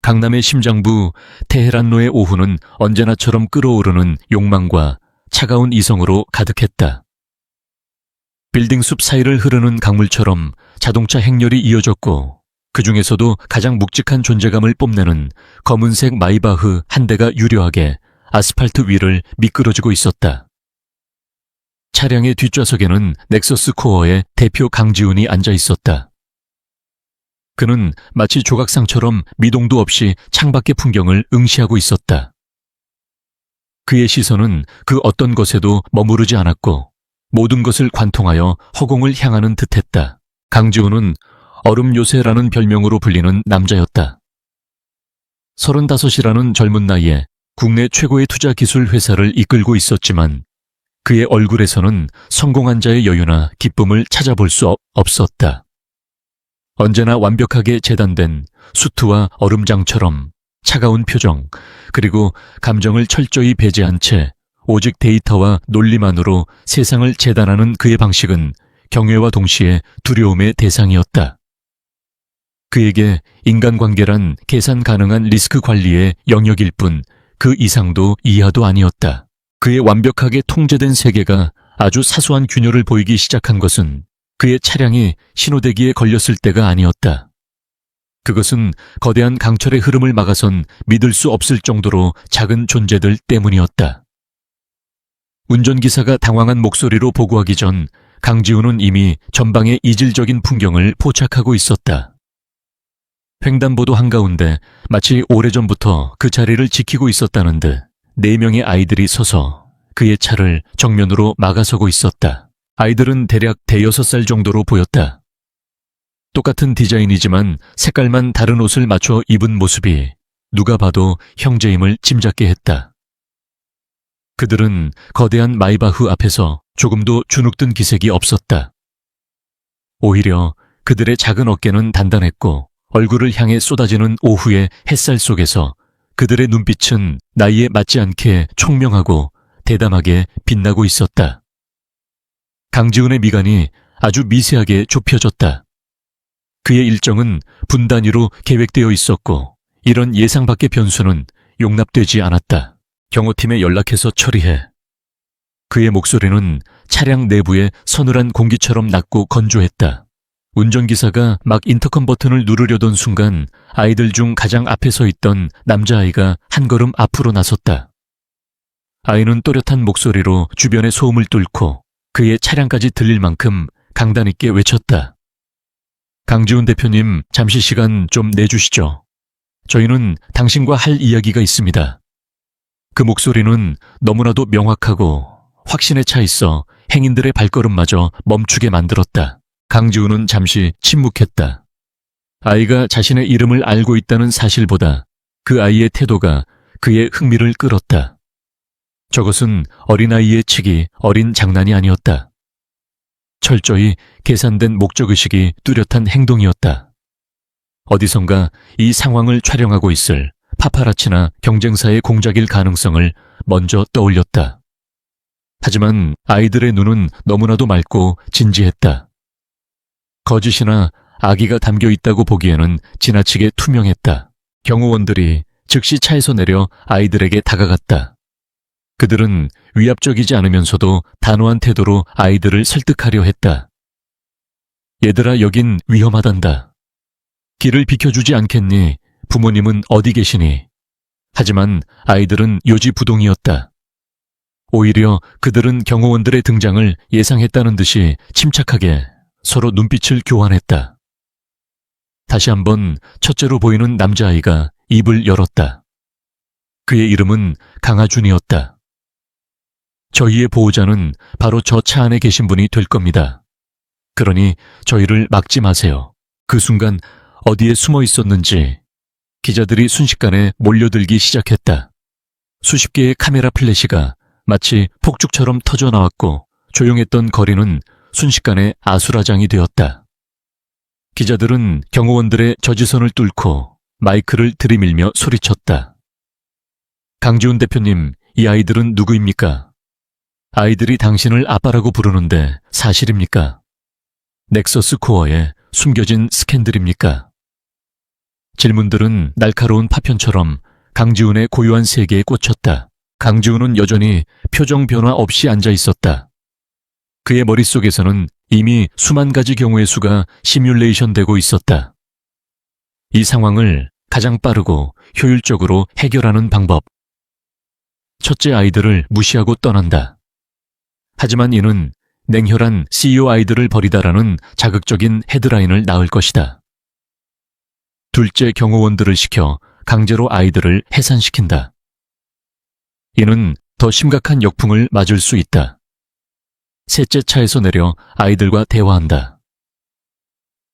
강남의 심장부 테헤란로의 오후는 언제나처럼 끓어오르는 욕망과 차가운 이성으로 가득했다. 빌딩 숲 사이를 흐르는 강물처럼 자동차 행렬이 이어졌고 그 중에서도 가장 묵직한 존재감을 뽐내는 검은색 마이바흐 한 대가 유려하게 아스팔트 위를 미끄러지고 있었다. 차량의 뒷좌석에는 넥서스 코어의 대표 강지훈이 앉아 있었다. 그는 마치 조각상처럼 미동도 없이 창밖의 풍경을 응시하고 있었다. 그의 시선은 그 어떤 것에도 머무르지 않았고 모든 것을 관통하여 허공을 향하는 듯했다. 강지훈은 얼음 요새라는 별명으로 불리는 남자였다. 35이라는 젊은 나이에 국내 최고의 투자 기술 회사를 이끌고 있었지만 그의 얼굴에서는 성공한 자의 여유나 기쁨을 찾아볼 수 없었다. 언제나 완벽하게 재단된 수트와 얼음장처럼 차가운 표정, 그리고 감정을 철저히 배제한 채 오직 데이터와 논리만으로 세상을 재단하는 그의 방식은 경외와 동시에 두려움의 대상이었다. 그에게 인간관계란 계산 가능한 리스크 관리의 영역일 뿐 그 이상도 이하도 아니었다. 그의 완벽하게 통제된 세계가 아주 사소한 균열을 보이기 시작한 것은 그의 차량이 신호대기에 걸렸을 때가 아니었다. 그것은 거대한 강철의 흐름을 막아선 믿을 수 없을 정도로 작은 존재들 때문이었다. 운전기사가 당황한 목소리로 보고하기 전 강지훈은 이미 전방의 이질적인 풍경을 포착하고 있었다. 횡단보도 한가운데 마치 오래전부터 그 자리를 지키고 있었다는 듯 4명의 아이들이 서서 그의 차를 정면으로 막아서고 있었다. 아이들은 대략 대여섯 살 정도로 보였다. 똑같은 디자인이지만 색깔만 다른 옷을 맞춰 입은 모습이 누가 봐도 형제임을 짐작게 했다. 그들은 거대한 마이바흐 앞에서 조금도 주눅든 기색이 없었다. 오히려 그들의 작은 어깨는 단단했고 얼굴을 향해 쏟아지는 오후의 햇살 속에서 그들의 눈빛은 나이에 맞지 않게 총명하고 대담하게 빛나고 있었다. 강지훈의 미간이 아주 미세하게 좁혀졌다. 그의 일정은 분 단위로 계획되어 있었고 이런 예상 밖의 변수는 용납되지 않았다. 경호팀에 연락해서 처리해. 그의 목소리는 차량 내부의 서늘한 공기처럼 낮고 건조했다. 운전기사가 막 인터컴 버튼을 누르려던 순간 아이들 중 가장 앞에 서 있던 남자아이가 한 걸음 앞으로 나섰다. 아이는 또렷한 목소리로 주변의 소음을 뚫고 그의 차량까지 들릴 만큼 강단 있게 외쳤다. 강지훈 대표님, 잠시 시간 좀 내주시죠. 저희는 당신과 할 이야기가 있습니다. 그 목소리는 너무나도 명확하고 확신에 차 있어 행인들의 발걸음마저 멈추게 만들었다. 강지훈은 잠시 침묵했다. 아이가 자신의 이름을 알고 있다는 사실보다 그 아이의 태도가 그의 흥미를 끌었다. 저것은 어린아이의 치기 어린 장난이 아니었다. 철저히 계산된 목적의식이 뚜렷한 행동이었다. 어디선가 이 상황을 촬영하고 있을 파파라치나 경쟁사의 공작일 가능성을 먼저 떠올렸다. 하지만 아이들의 눈은 너무나도 맑고 진지했다. 거짓이나 악의가 담겨 있다고 보기에는 지나치게 투명했다. 경호원들이 즉시 차에서 내려 아이들에게 다가갔다. 그들은 위압적이지 않으면서도 단호한 태도로 아이들을 설득하려 했다. 얘들아, 여긴 위험하단다. 길을 비켜주지 않겠니? 부모님은 어디 계시니? 하지만 아이들은 요지부동이었다. 오히려 그들은 경호원들의 등장을 예상했다는 듯이 침착하게 서로 눈빛을 교환했다. 다시 한번 첫째로 보이는 남자아이가 입을 열었다. 그의 이름은 강하준이었다. 저희의 보호자는 바로 저 차 안에 계신 분이 될 겁니다. 그러니 저희를 막지 마세요. 그 순간 어디에 숨어 있었는지 기자들이 순식간에 몰려들기 시작했다. 수십 개의 카메라 플래시가 마치 폭죽처럼 터져 나왔고 조용했던 거리는 순식간에 아수라장이 되었다. 기자들은 경호원들의 저지선을 뚫고 마이크를 들이밀며 소리쳤다. 강지훈 대표님, 이 아이들은 누구입니까? 아이들이 당신을 아빠라고 부르는데 사실입니까? 넥서스 코어에 숨겨진 스캔들입니까? 질문들은 날카로운 파편처럼 강지훈의 고요한 세계에 꽂혔다. 강지훈은 여전히 표정 변화 없이 앉아 있었다. 그의 머릿속에서는 이미 수만 가지 경우의 수가 시뮬레이션 되고 있었다. 이 상황을 가장 빠르고 효율적으로 해결하는 방법. 첫째 아이들을 무시하고 떠난다. 하지만 이는 냉혈한 CEO 아이들을 버리다라는 자극적인 헤드라인을 낳을 것이다. 둘째 경호원들을 시켜 강제로 아이들을 해산시킨다. 이는 더 심각한 역풍을 맞을 수 있다. 셋째 차에서 내려 아이들과 대화한다.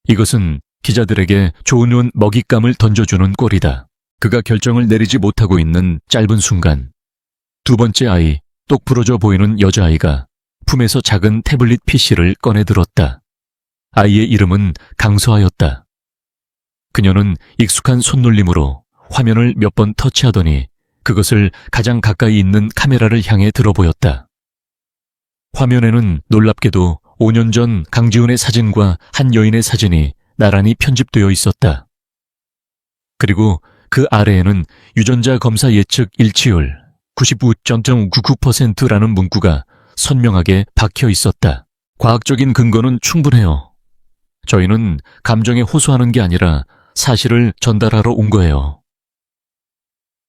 이것은 기자들에게 좋은 먹잇감을 던져주는 꼴이다. 그가 결정을 내리지 못하고 있는 짧은 순간, 두 번째 아이, 똑 부러져 보이는 여자아이가 품에서 작은 태블릿 PC를 꺼내 들었다. 아이의 이름은 강서아였다. 그녀는 익숙한 손놀림으로 화면을 몇 번 터치하더니 그것을 가장 가까이 있는 카메라를 향해 들어 보였다. 화면에는 놀랍게도 5년 전 강지훈의 사진과 한 여인의 사진이 나란히 편집되어 있었다. 그리고 그 아래에는 유전자 검사 예측 일치율 99.99%라는 문구가 선명하게 박혀 있었다. 과학적인 근거는 충분해요. 저희는 감정에 호소하는 게 아니라 사실을 전달하러 온 거예요.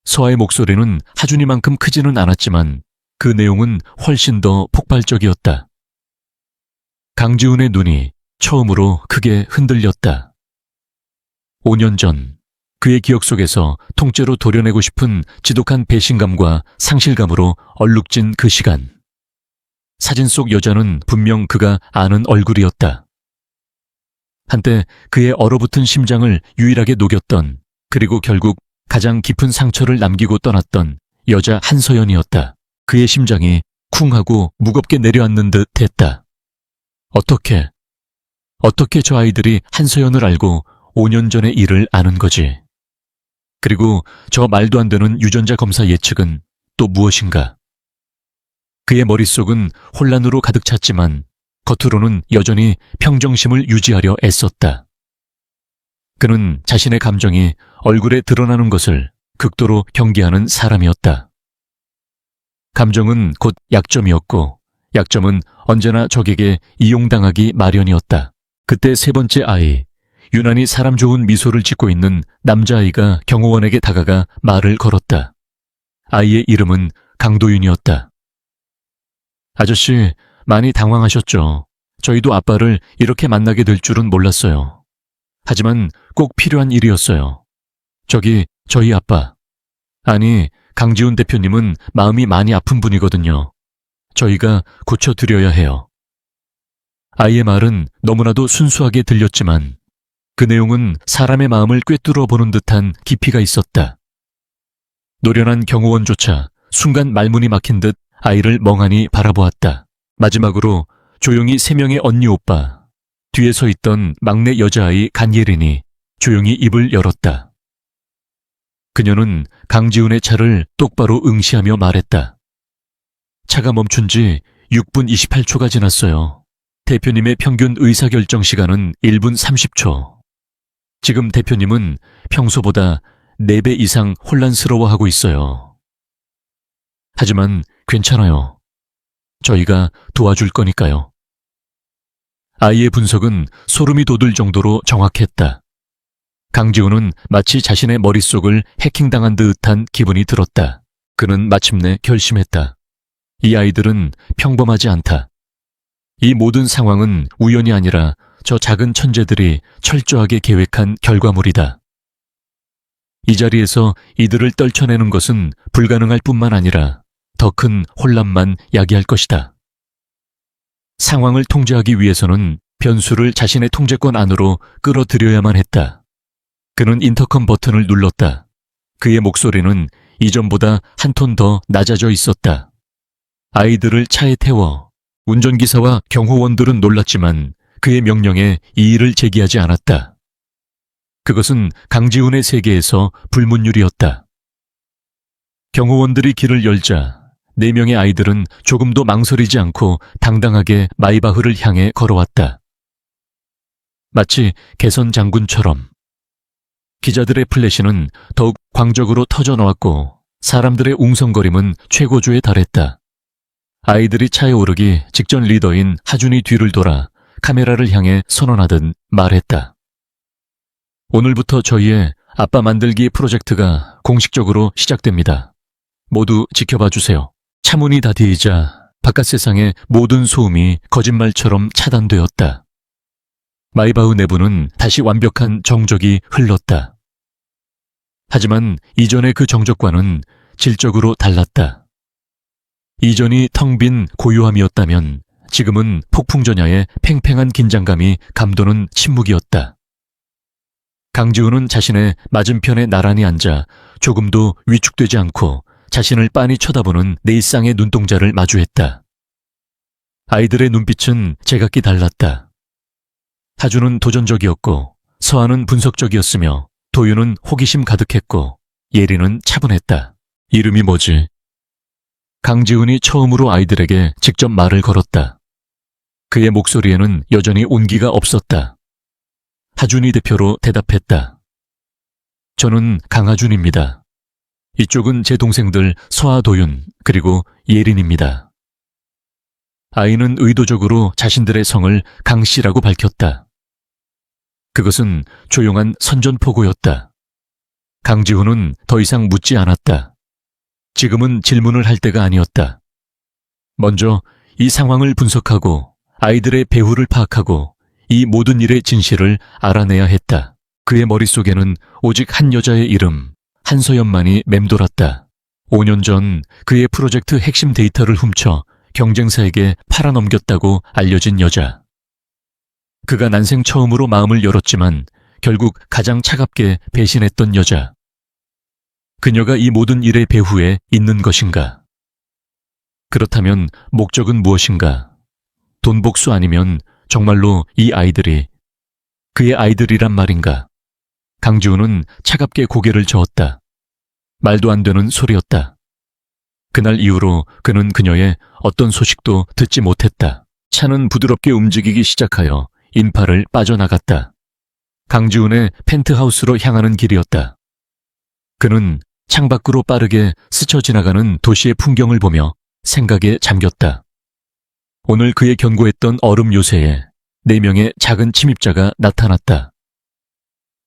서아의 목소리는 하준이만큼 크지는 않았지만 그 내용은 훨씬 더 폭발적이었다. 강지훈의 눈이 처음으로 크게 흔들렸다. 5년 전 그의 기억 속에서 통째로 도려내고 싶은 지독한 배신감과 상실감으로 얼룩진 그 시간. 사진 속 여자는 분명 그가 아는 얼굴이었다. 한때 그의 얼어붙은 심장을 유일하게 녹였던, 그리고 결국 가장 깊은 상처를 남기고 떠났던 여자 한서연이었다. 그의 심장이 쿵 하고 무겁게 내려앉는 듯 했다. 어떻게 저 아이들이 한서연을 알고 5년 전의 일을 아는 거지? 그리고 저 말도 안 되는 유전자 검사 예측은 또 무엇인가? 그의 머릿속은 혼란으로 가득 찼지만 겉으로는 여전히 평정심을 유지하려 애썼다. 그는 자신의 감정이 얼굴에 드러나는 것을 극도로 경계하는 사람이었다. 감정은 곧 약점이었고 약점은 언제나 적에게 이용당하기 마련이었다. 그때 세 번째 아이, 유난히 사람 좋은 미소를 짓고 있는 남자아이가 경호원에게 다가가 말을 걸었다. 아이의 이름은 강도윤이었다. 아저씨, 많이 당황하셨죠? 저희도 아빠를 이렇게 만나게 될 줄은 몰랐어요. 하지만 꼭 필요한 일이었어요. 저희 아빠. 아니, 강지훈 대표님은 마음이 많이 아픈 분이거든요. 저희가 고쳐드려야 해요. 아이의 말은 너무나도 순수하게 들렸지만 그 내용은 사람의 마음을 꿰뚫어 보는 듯한 깊이가 있었다. 노련한 경호원조차 순간 말문이 막힌 듯 아이를 멍하니 바라보았다. 마지막으로 조용히 세 명의 언니 오빠, 뒤에 서 있던 막내 여자아이 간예린이 조용히 입을 열었다. 그녀는 강지훈의 차를 똑바로 응시하며 말했다. 차가 멈춘 지 6분 28초가 지났어요. 대표님의 평균 의사결정 시간은 1분 30초. 지금 대표님은 평소보다 4배 이상 혼란스러워하고 있어요. 하지만 괜찮아요. 저희가 도와줄 거니까요. 아이의 분석은 소름이 돋을 정도로 정확했다. 강지훈은 마치 자신의 머릿속을 해킹당한 듯한 기분이 들었다. 그는 마침내 결심했다. 이 아이들은 평범하지 않다. 이 모든 상황은 우연이 아니라 저 작은 천재들이 철저하게 계획한 결과물이다. 이 자리에서 이들을 떨쳐내는 것은 불가능할 뿐만 아니라 더 큰 혼란만 야기할 것이다. 상황을 통제하기 위해서는 변수를 자신의 통제권 안으로 끌어들여야만 했다. 그는 인터컴 버튼을 눌렀다. 그의 목소리는 이전보다 한 톤 더 낮아져 있었다. 아이들을 차에 태워. 운전기사와 경호원들은 놀랐지만 그의 명령에 이의를 제기하지 않았다. 그것은 강지훈의 세계에서 불문율이었다. 경호원들이 길을 열자 4명의 아이들은 조금도 망설이지 않고 당당하게 마이바흐를 향해 걸어왔다. 마치 개선 장군처럼. 기자들의 플래시는 더욱 광적으로 터져나왔고 사람들의 웅성거림은 최고조에 달했다. 아이들이 차에 오르기 직전 리더인 하준이 뒤를 돌아 카메라를 향해 선언하듯 말했다. 오늘부터 저희의 아빠 만들기 프로젝트가 공식적으로 시작됩니다. 모두 지켜봐 주세요. 차문이 닫히자 바깥 세상의 모든 소음이 거짓말처럼 차단되었다. 마이바흐 내부는 다시 완벽한 정적이 흘렀다. 하지만 이전의 그 정적과는 질적으로 달랐다. 이전이 텅 빈 고요함이었다면 지금은 폭풍전야의 팽팽한 긴장감이 감도는 침묵이었다. 강지훈은 자신의 맞은편에 나란히 앉아 조금도 위축되지 않고 자신을 빤히 쳐다보는 네이쌍의 눈동자를 마주했다. 아이들의 눈빛은 제각기 달랐다. 하준은 도전적이었고 서한은 분석적이었으며 도윤은 호기심 가득했고 예린은 차분했다. 이름이 뭐지? 강지훈이 처음으로 아이들에게 직접 말을 걸었다. 그의 목소리에는 여전히 온기가 없었다. 하준이 대표로 대답했다. 저는 강하준입니다. 이쪽은 제 동생들 서하도윤 그리고 예린입니다. 아이는 의도적으로 자신들의 성을 강씨라고 밝혔다. 그것은 조용한 선전포고였다. 강지훈은 더 이상 묻지 않았다. 지금은 질문을 할 때가 아니었다. 먼저 이 상황을 분석하고 아이들의 배후를 파악하고 이 모든 일의 진실을 알아내야 했다. 그의 머릿속에는 오직 한 여자의 이름, 한서연만이 맴돌았다. 5년 전 그의 프로젝트 핵심 데이터를 훔쳐 경쟁사에게 팔아넘겼다고 알려진 여자. 그가 난생 처음으로 마음을 열었지만 결국 가장 차갑게 배신했던 여자. 그녀가 이 모든 일의 배후에 있는 것인가? 그렇다면 목적은 무엇인가? 돈 복수 아니면 정말로 이 아이들이 그의 아이들이란 말인가? 강지훈은 차갑게 고개를 저었다. 말도 안 되는 소리였다. 그날 이후로 그는 그녀의 어떤 소식도 듣지 못했다. 차는 부드럽게 움직이기 시작하여 인파를 빠져나갔다. 강지훈의 펜트하우스로 향하는 길이었다. 그는 창밖으로 빠르게 스쳐 지나가는 도시의 풍경을 보며 생각에 잠겼다. 오늘 그의 견고했던 얼음 요새에 4명의 작은 침입자가 나타났다.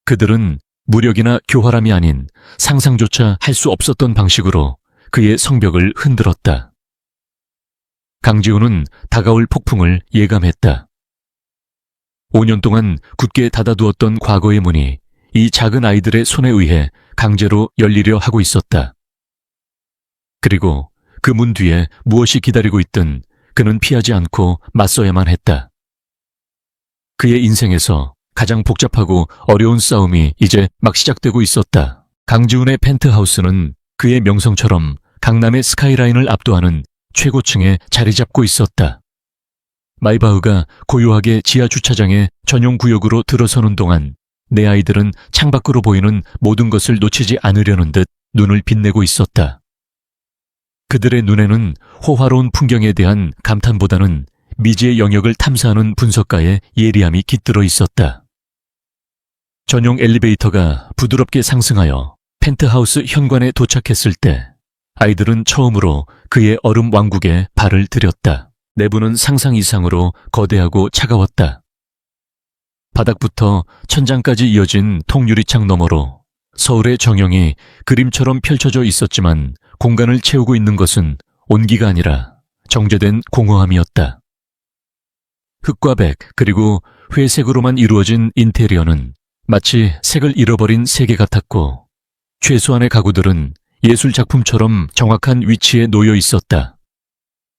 그들은 무력이나 교활함이 아닌 상상조차 할 수 없었던 방식으로 그의 성벽을 흔들었다. 강지훈은 다가올 폭풍을 예감했다. 5년 동안 굳게 닫아두었던 과거의 문이 이 작은 아이들의 손에 의해 강제로 열리려 하고 있었다. 그리고 그 문 뒤에 무엇이 기다리고 있든 그는 피하지 않고 맞서야만 했다. 그의 인생에서 가장 복잡하고 어려운 싸움이 이제 막 시작되고 있었다. 강지훈의 펜트하우스는 그의 명성처럼 강남의 스카이라인을 압도하는 최고층에 자리 잡고 있었다. 마이바흐가 고요하게 지하 주차장의 전용 구역으로 들어서는 동안 내 아이들은 창밖으로 보이는 모든 것을 놓치지 않으려는 듯 눈을 빛내고 있었다. 그들의 눈에는 호화로운 풍경에 대한 감탄보다는 미지의 영역을 탐사하는 분석가의 예리함이 깃들어 있었다. 전용 엘리베이터가 부드럽게 상승하여 펜트하우스 현관에 도착했을 때 아이들은 처음으로 그의 얼음 왕국에 발을 들였다. 내부는 상상 이상으로 거대하고 차가웠다. 바닥부터 천장까지 이어진 통유리창 너머로 서울의 정형이 그림처럼 펼쳐져 있었지만 공간을 채우고 있는 것은 온기가 아니라 정제된 공허함이었다. 흙과 백 그리고 회색으로만 이루어진 인테리어는 마치 색을 잃어버린 세계 같았고 최소한의 가구들은 예술작품처럼 정확한 위치에 놓여 있었다.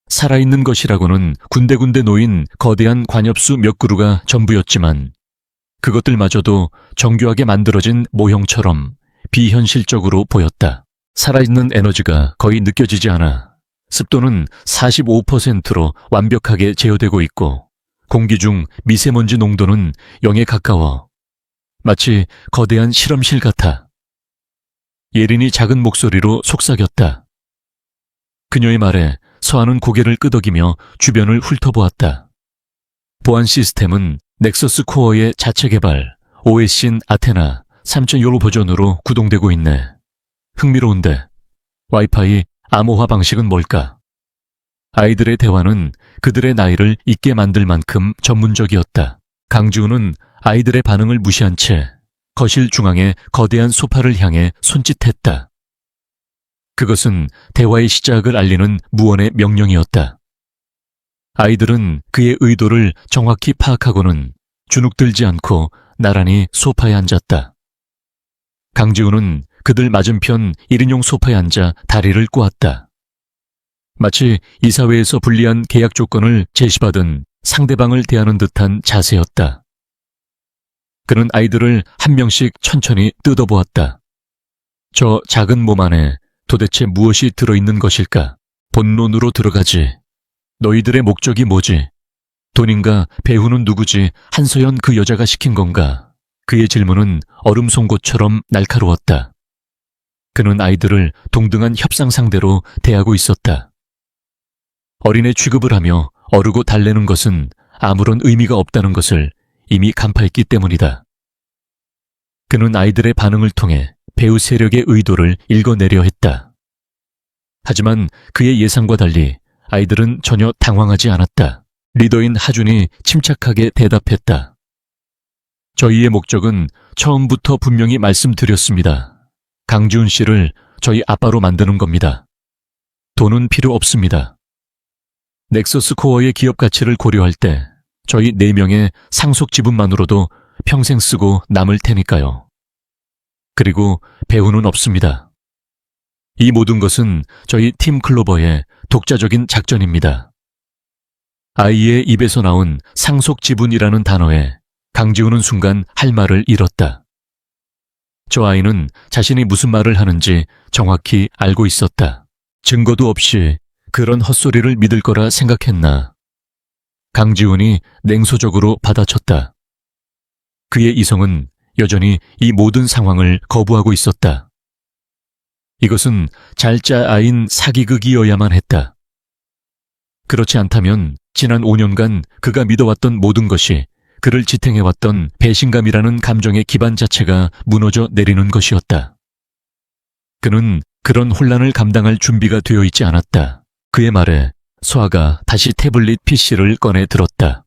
살아있는 것이라고는 군데군데 놓인 거대한 관엽수 몇 그루가 전부였지만 그것들마저도 정교하게 만들어진 모형처럼 비현실적으로 보였다. 살아있는 에너지가 거의 느껴지지 않아 습도는 45%로 완벽하게 제어되고 있고 공기 중 미세먼지 농도는 0에 가까워 마치 거대한 실험실 같아. 예린이 작은 목소리로 속삭였다. 그녀의 말에 서한은 고개를 끄덕이며 주변을 훑어보았다. 보안 시스템은 넥서스 코어의 자체 개발, OS인 아테나, 3.15 버전으로 구동되고 있네. 흥미로운데 와이파이 암호화 방식은 뭘까? 아이들의 대화는 그들의 나이를 잊게 만들 만큼 전문적이었다. 강지훈은 아이들의 반응을 무시한 채 거실 중앙의 거대한 소파를 향해 손짓했다. 그것은 대화의 시작을 알리는 무언의 명령이었다. 아이들은 그의 의도를 정확히 파악하고는 주눅들지 않고 나란히 소파에 앉았다. 강지훈은 그들 맞은편 1인용 소파에 앉아 다리를 꼬았다. 마치 이사회에서 불리한 계약 조건을 제시받은 상대방을 대하는 듯한 자세였다. 그는 아이들을 한 명씩 천천히 뜯어보았다. 저 작은 몸 안에 도대체 무엇이 들어있는 것일까? 본론으로 들어가지. 너희들의 목적이 뭐지? 돈인가 배우는 누구지? 한서연 그 여자가 시킨 건가? 그의 질문은 얼음 송곳처럼 날카로웠다. 그는 아이들을 동등한 협상 상대로 대하고 있었다. 어린애 취급을 하며 어르고 달래는 것은 아무런 의미가 없다는 것을 이미 간파했기 때문이다. 그는 아이들의 반응을 통해 배우 세력의 의도를 읽어내려 했다. 하지만 그의 예상과 달리 아이들은 전혀 당황하지 않았다. 리더인 하준이 침착하게 대답했다. 저희의 목적은 처음부터 분명히 말씀드렸습니다. 강지훈 씨를 저희 아빠로 만드는 겁니다. 돈은 필요 없습니다. 넥서스 코어의 기업 가치를 고려할 때 저희 4명의 상속 지분만으로도 평생 쓰고 남을 테니까요. 그리고 배우는 없습니다. 이 모든 것은 저희 팀 클로버의 독자적인 작전입니다. 아이의 입에서 나온 상속 지분이라는 단어에 강지훈은 순간 할 말을 잃었다. 저 아이는 자신이 무슨 말을 하는지 정확히 알고 있었다. 증거도 없이 그런 헛소리를 믿을 거라 생각했나. 강지훈이 냉소적으로 받아쳤다. 그의 이성은 여전히 이 모든 상황을 거부하고 있었다. 이것은 잘짜아인 사기극이어야만 했다. 그렇지 않다면 지난 5년간 그가 믿어왔던 모든 것이 그를 지탱해왔던 배신감이라는 감정의 기반 자체가 무너져 내리는 것이었다. 그는 그런 혼란을 감당할 준비가 되어 있지 않았다. 그의 말에 소아가 다시 태블릿 PC를 꺼내 들었다.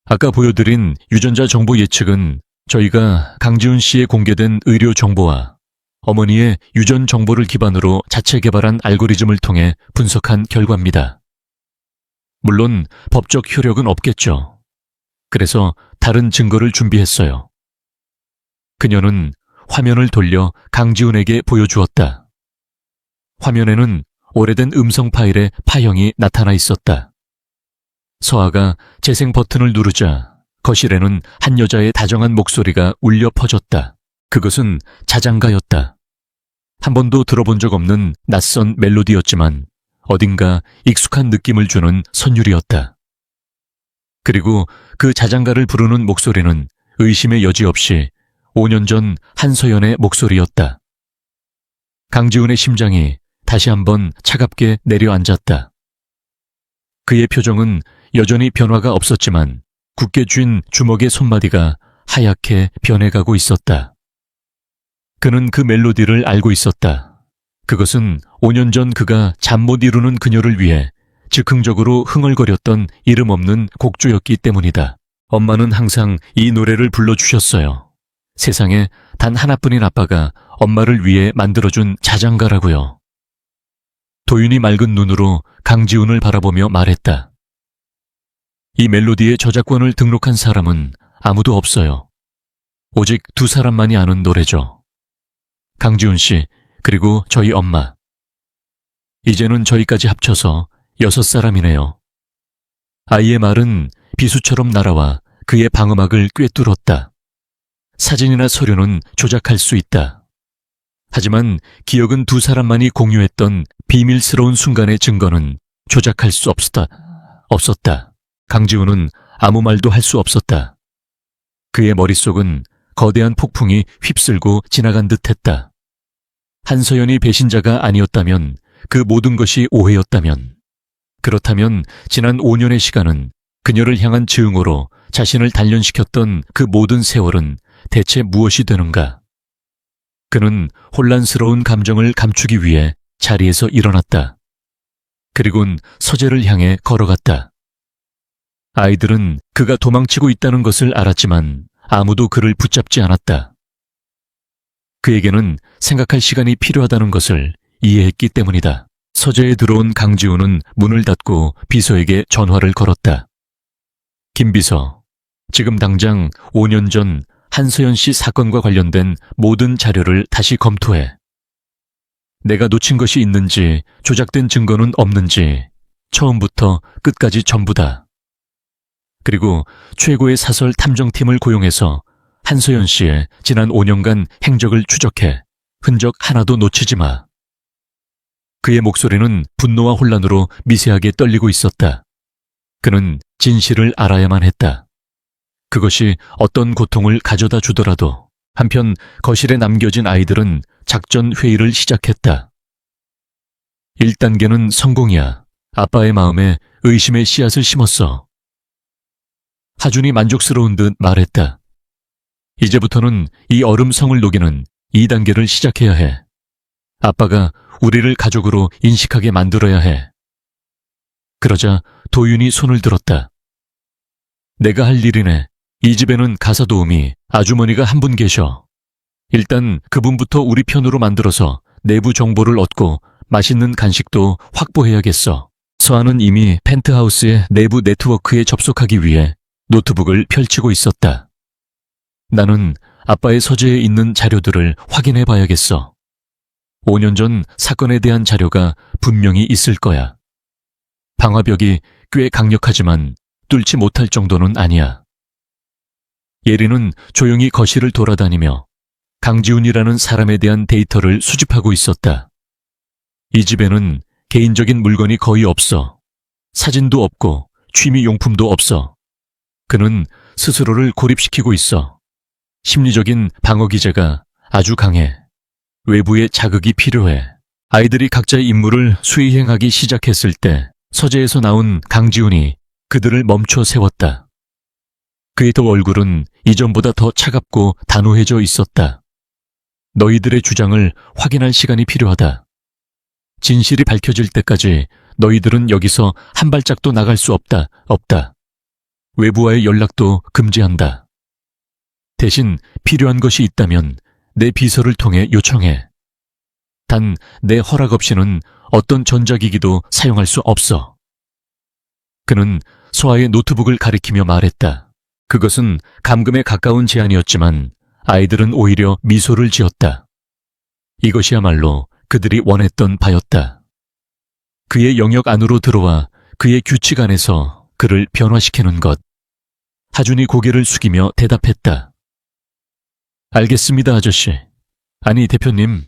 아까 보여드린 유전자 정보 예측은 저희가 강지훈 씨의 공개된 의료 정보와 어머니의 유전 정보를 기반으로 자체 개발한 알고리즘을 통해 분석한 결과입니다. 물론 법적 효력은 없겠죠. 그래서 다른 증거를 준비했어요. 그녀는 화면을 돌려 강지훈에게 보여주었다. 화면에는 오래된 음성 파일의 파형이 나타나 있었다. 서아가 재생 버튼을 누르자 거실에는 한 여자의 다정한 목소리가 울려 퍼졌다. 그것은 자장가였다. 한 번도 들어본 적 없는 낯선 멜로디였지만 어딘가 익숙한 느낌을 주는 선율이었다. 그리고 그 자장가를 부르는 목소리는 의심의 여지 없이 5년 전 한서연의 목소리였다. 강지훈의 심장이 다시 한번 차갑게 내려앉았다. 그의 표정은 여전히 변화가 없었지만 굳게 쥔 주먹의 손마디가 하얗게 변해가고 있었다. 그는 그 멜로디를 알고 있었다. 그것은 5년 전 그가 잠 못 이루는 그녀를 위해 즉흥적으로 흥얼거렸던 이름 없는 곡조였기 때문이다. 엄마는 항상 이 노래를 불러주셨어요. 세상에 단 하나뿐인 아빠가 엄마를 위해 만들어준 자장가라고요. 도윤이 맑은 눈으로 강지훈을 바라보며 말했다. 이 멜로디의 저작권을 등록한 사람은 아무도 없어요. 오직 2사람만이 아는 노래죠. 강지훈 씨, 그리고 저희 엄마. 이제는 저희까지 합쳐서 6사람이네요. 아이의 말은 비수처럼 날아와 그의 방음막을 꿰뚫었다. 사진이나 서류는 조작할 수 있다. 하지만 기억은 2사람만이 공유했던 비밀스러운 순간의 증거는 조작할 수 없었다. 강지훈은 아무 말도 할 수 없었다. 그의 머릿속은 거대한 폭풍이 휩쓸고 지나간 듯했다. 한서연이 배신자가 아니었다면, 그 모든 것이 오해였다면, 그렇다면 지난 5년의 시간은 그녀를 향한 증오로 자신을 단련시켰던 그 모든 세월은 대체 무엇이 되는가? 그는 혼란스러운 감정을 감추기 위해 자리에서 일어났다. 그리곤 서재를 향해 걸어갔다. 아이들은 그가 도망치고 있다는 것을 알았지만 아무도 그를 붙잡지 않았다. 그에게는 생각할 시간이 필요하다는 것을 이해했기 때문이다. 서재에 들어온 강지훈은 문을 닫고 비서에게 전화를 걸었다. 김 비서, 지금 당장 5년 전 한서연 씨 사건과 관련된 모든 자료를 다시 검토해. 내가 놓친 것이 있는지 조작된 증거는 없는지 처음부터 끝까지 전부다. 그리고 최고의 사설 탐정팀을 고용해서 한서연 씨의 지난 5년간 행적을 추적해 흔적 하나도 놓치지 마. 그의 목소리는 분노와 혼란으로 미세하게 떨리고 있었다. 그는 진실을 알아야만 했다. 그것이 어떤 고통을 가져다 주더라도. 한편 거실에 남겨진 아이들은 작전 회의를 시작했다. 1단계는 성공이야. 아빠의 마음에 의심의 씨앗을 심었어. 하준이 만족스러운 듯 말했다. 이제부터는 이 얼음성을 녹이는 2단계를 시작해야 해. 아빠가 우리를 가족으로 인식하게 만들어야 해. 그러자 도윤이 손을 들었다. 내가 할 일이네. 이 집에는 가사 도우미 아주머니가 한 분 계셔. 일단 그분부터 우리 편으로 만들어서 내부 정보를 얻고 맛있는 간식도 확보해야겠어. 서한은 이미 펜트하우스의 내부 네트워크에 접속하기 위해 노트북을 펼치고 있었다. 나는 아빠의 서재에 있는 자료들을 확인해 봐야겠어. 5년 전 사건에 대한 자료가 분명히 있을 거야. 방화벽이 꽤 강력하지만 뚫지 못할 정도는 아니야. 예리는 조용히 거실을 돌아다니며 강지훈이라는 사람에 대한 데이터를 수집하고 있었다. 이 집에는 개인적인 물건이 거의 없어. 사진도 없고 취미용품도 없어. 그는 스스로를 고립시키고 있어. 심리적인 방어 기제가 아주 강해. 외부의 자극이 필요해. 아이들이 각자의 임무를 수행하기 시작했을 때 서재에서 나온 강지훈이 그들을 멈춰 세웠다. 그의 얼굴은 이전보다 더 차갑고 단호해져 있었다. 너희들의 주장을 확인할 시간이 필요하다. 진실이 밝혀질 때까지 너희들은 여기서 한 발짝도 나갈 수 없다. 외부와의 연락도 금지한다. 대신 필요한 것이 있다면 내 비서를 통해 요청해. 단 내 허락 없이는 어떤 전자기기도 사용할 수 없어. 그는 소아의 노트북을 가리키며 말했다. 그것은 감금에 가까운 제안이었지만 아이들은 오히려 미소를 지었다. 이것이야말로 그들이 원했던 바였다. 그의 영역 안으로 들어와 그의 규칙 안에서 그를 변화시키는 것. 하준이 고개를 숙이며 대답했다. 알겠습니다, 아저씨. 아니, 대표님.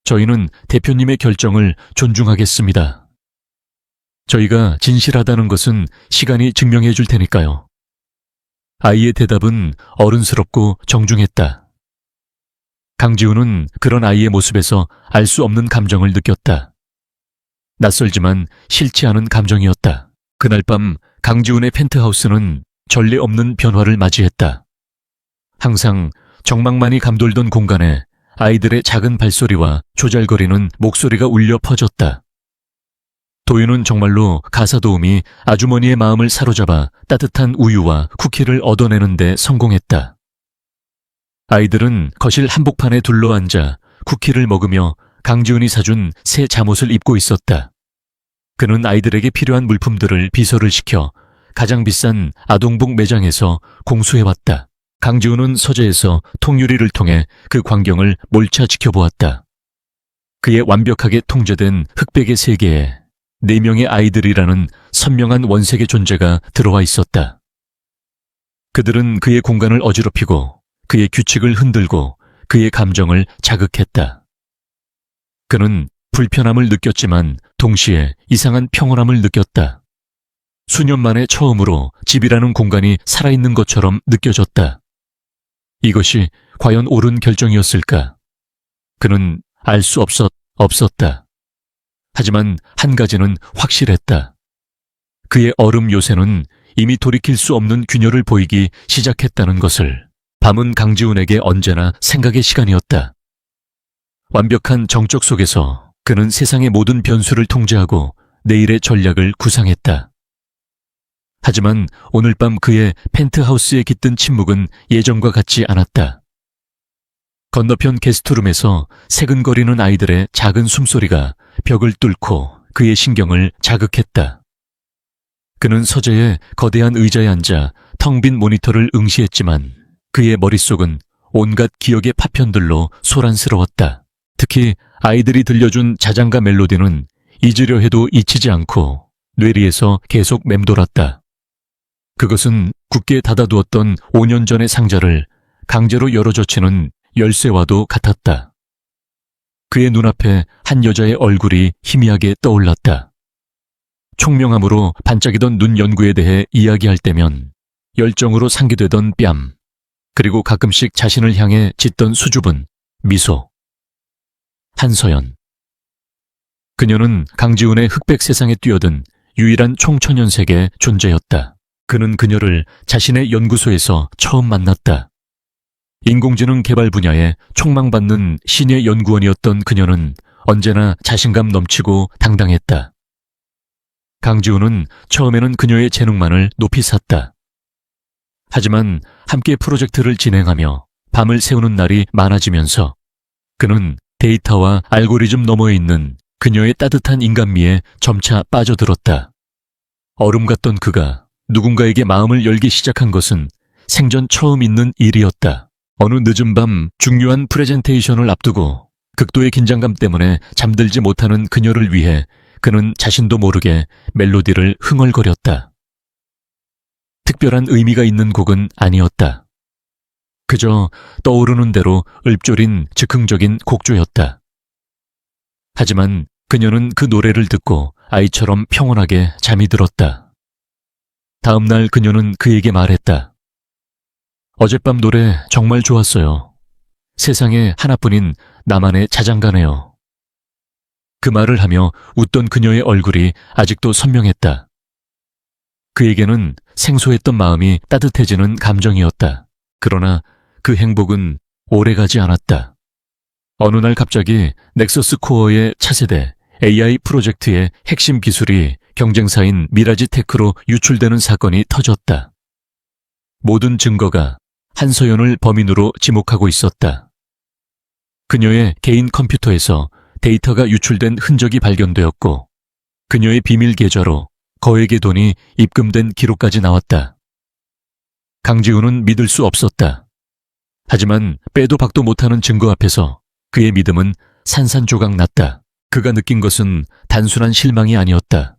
저희는 대표님의 결정을 존중하겠습니다. 저희가 진실하다는 것은 시간이 증명해 줄 테니까요. 아이의 대답은 어른스럽고 정중했다. 강지훈은 그런 아이의 모습에서 알 수 없는 감정을 느꼈다. 낯설지만 싫지 않은 감정이었다. 그날 밤 강지훈의 펜트하우스는 전례 없는 변화를 맞이했다. 항상 정막만이 감돌던 공간에 아이들의 작은 발소리와 조잘거리는 목소리가 울려 퍼졌다. 도윤은 정말로 가사 도우미 아주머니의 마음을 사로잡아 따뜻한 우유와 쿠키를 얻어내는 데 성공했다. 아이들은 거실 한복판에 둘러앉아 쿠키를 먹으며 강지훈이 사준 새 잠옷을 입고 있었다. 그는 아이들에게 필요한 물품들을 비서를 시켜 가장 비싼 아동복 매장에서 공수해왔다. 강지훈은 서재에서 통유리를 통해 그 광경을 몰차 지켜보았다. 그의 완벽하게 통제된 흑백의 세계에 4명의 아이들이라는 선명한 원색의 존재가 들어와 있었다. 그들은 그의 공간을 어지럽히고 그의 규칙을 흔들고 그의 감정을 자극했다. 그는 불편함을 느꼈지만 동시에 이상한 평온함을 느꼈다. 수년 만에 처음으로 집이라는 공간이 살아있는 것처럼 느껴졌다. 이것이 과연 옳은 결정이었을까? 그는 알 수 없었다. 하지만 한 가지는 확실했다. 그의 얼음 요새는 이미 돌이킬 수 없는 균열을 보이기 시작했다는 것을. 밤은 강지훈에게 언제나 생각의 시간이었다. 완벽한 정적 속에서 그는 세상의 모든 변수를 통제하고 내일의 전략을 구상했다. 하지만 오늘 밤 그의 펜트하우스에 깃든 침묵은 예전과 같지 않았다. 건너편 게스트룸에서 새근거리는 아이들의 작은 숨소리가 벽을 뚫고 그의 신경을 자극했다. 그는 서재의 거대한 의자에 앉아 텅 빈 모니터를 응시했지만 그의 머릿속은 온갖 기억의 파편들로 소란스러웠다. 특히 아이들이 들려준 자장가 멜로디는 잊으려 해도 잊히지 않고 뇌리에서 계속 맴돌았다. 그것은 굳게 닫아두었던 5년 전의 상자를 강제로 열어젖히는 열쇠와도 같았다. 그의 눈앞에 한 여자의 얼굴이 희미하게 떠올랐다. 총명함으로 반짝이던 눈 연구에 대해 이야기할 때면 열정으로 상기되던 뺨, 그리고 가끔씩 자신을 향해 짓던 수줍은 미소. 한서연. 그녀는 강지훈의 흑백 세상에 뛰어든 유일한 총천연색의 존재였다. 그는 그녀를 자신의 연구소에서 처음 만났다. 인공지능 개발 분야에 촉망받는 신의 연구원이었던 그녀는 언제나 자신감 넘치고 당당했다. 강지훈은 처음에는 그녀의 재능만을 높이 샀다. 하지만 함께 프로젝트를 진행하며 밤을 새우는 날이 많아지면서 그는 데이터와 알고리즘 너머에 있는 그녀의 따뜻한 인간미에 점차 빠져들었다. 얼음 같던 그가 누군가에게 마음을 열기 시작한 것은 생전 처음 있는 일이었다. 어느 늦은 밤 중요한 프레젠테이션을 앞두고 극도의 긴장감 때문에 잠들지 못하는 그녀를 위해 그는 자신도 모르게 멜로디를 흥얼거렸다. 특별한 의미가 있는 곡은 아니었다. 그저 떠오르는 대로 읊조린 즉흥적인 곡조였다. 하지만 그녀는 그 노래를 듣고 아이처럼 평온하게 잠이 들었다. 다음 날 그녀는 그에게 말했다. 어젯밤 노래 정말 좋았어요. 세상에 하나뿐인 나만의 자장가네요. 그 말을 하며 웃던 그녀의 얼굴이 아직도 선명했다. 그에게는 생소했던 마음이 따뜻해지는 감정이었다. 그러나 그 행복은 오래가지 않았다. 어느 날 갑자기 넥서스 코어의 차세대 AI 프로젝트의 핵심 기술이 경쟁사인 미라지 테크로 유출되는 사건이 터졌다. 모든 증거가 한서연을 범인으로 지목하고 있었다. 그녀의 개인 컴퓨터에서 데이터가 유출된 흔적이 발견되었고 그녀의 비밀 계좌로 거액의 돈이 입금된 기록까지 나왔다. 강지훈은 믿을 수 없었다. 하지만 빼도 박도 못하는 증거 앞에서 그의 믿음은 산산조각 났다. 그가 느낀 것은 단순한 실망이 아니었다.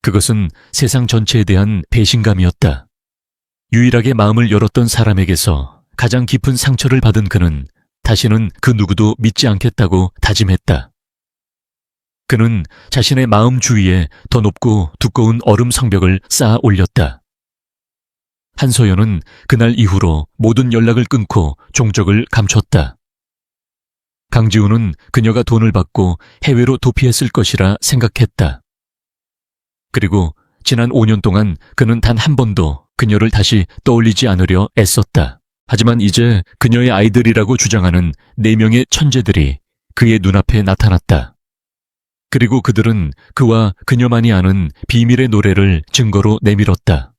그것은 세상 전체에 대한 배신감이었다. 유일하게 마음을 열었던 사람에게서 가장 깊은 상처를 받은 그는 다시는 그 누구도 믿지 않겠다고 다짐했다. 그는 자신의 마음 주위에 더 높고 두꺼운 얼음 성벽을 쌓아 올렸다. 한서연은 그날 이후로 모든 연락을 끊고 종적을 감췄다. 강지훈은 그녀가 돈을 받고 해외로 도피했을 것이라 생각했다. 그리고 지난 5년 동안 그는 단 한 번도 그녀를 다시 떠올리지 않으려 애썼다. 하지만 이제 그녀의 아이들이라고 주장하는 4명의 천재들이 그의 눈앞에 나타났다. 그리고 그들은 그와 그녀만이 아는 비밀의 노래를 증거로 내밀었다.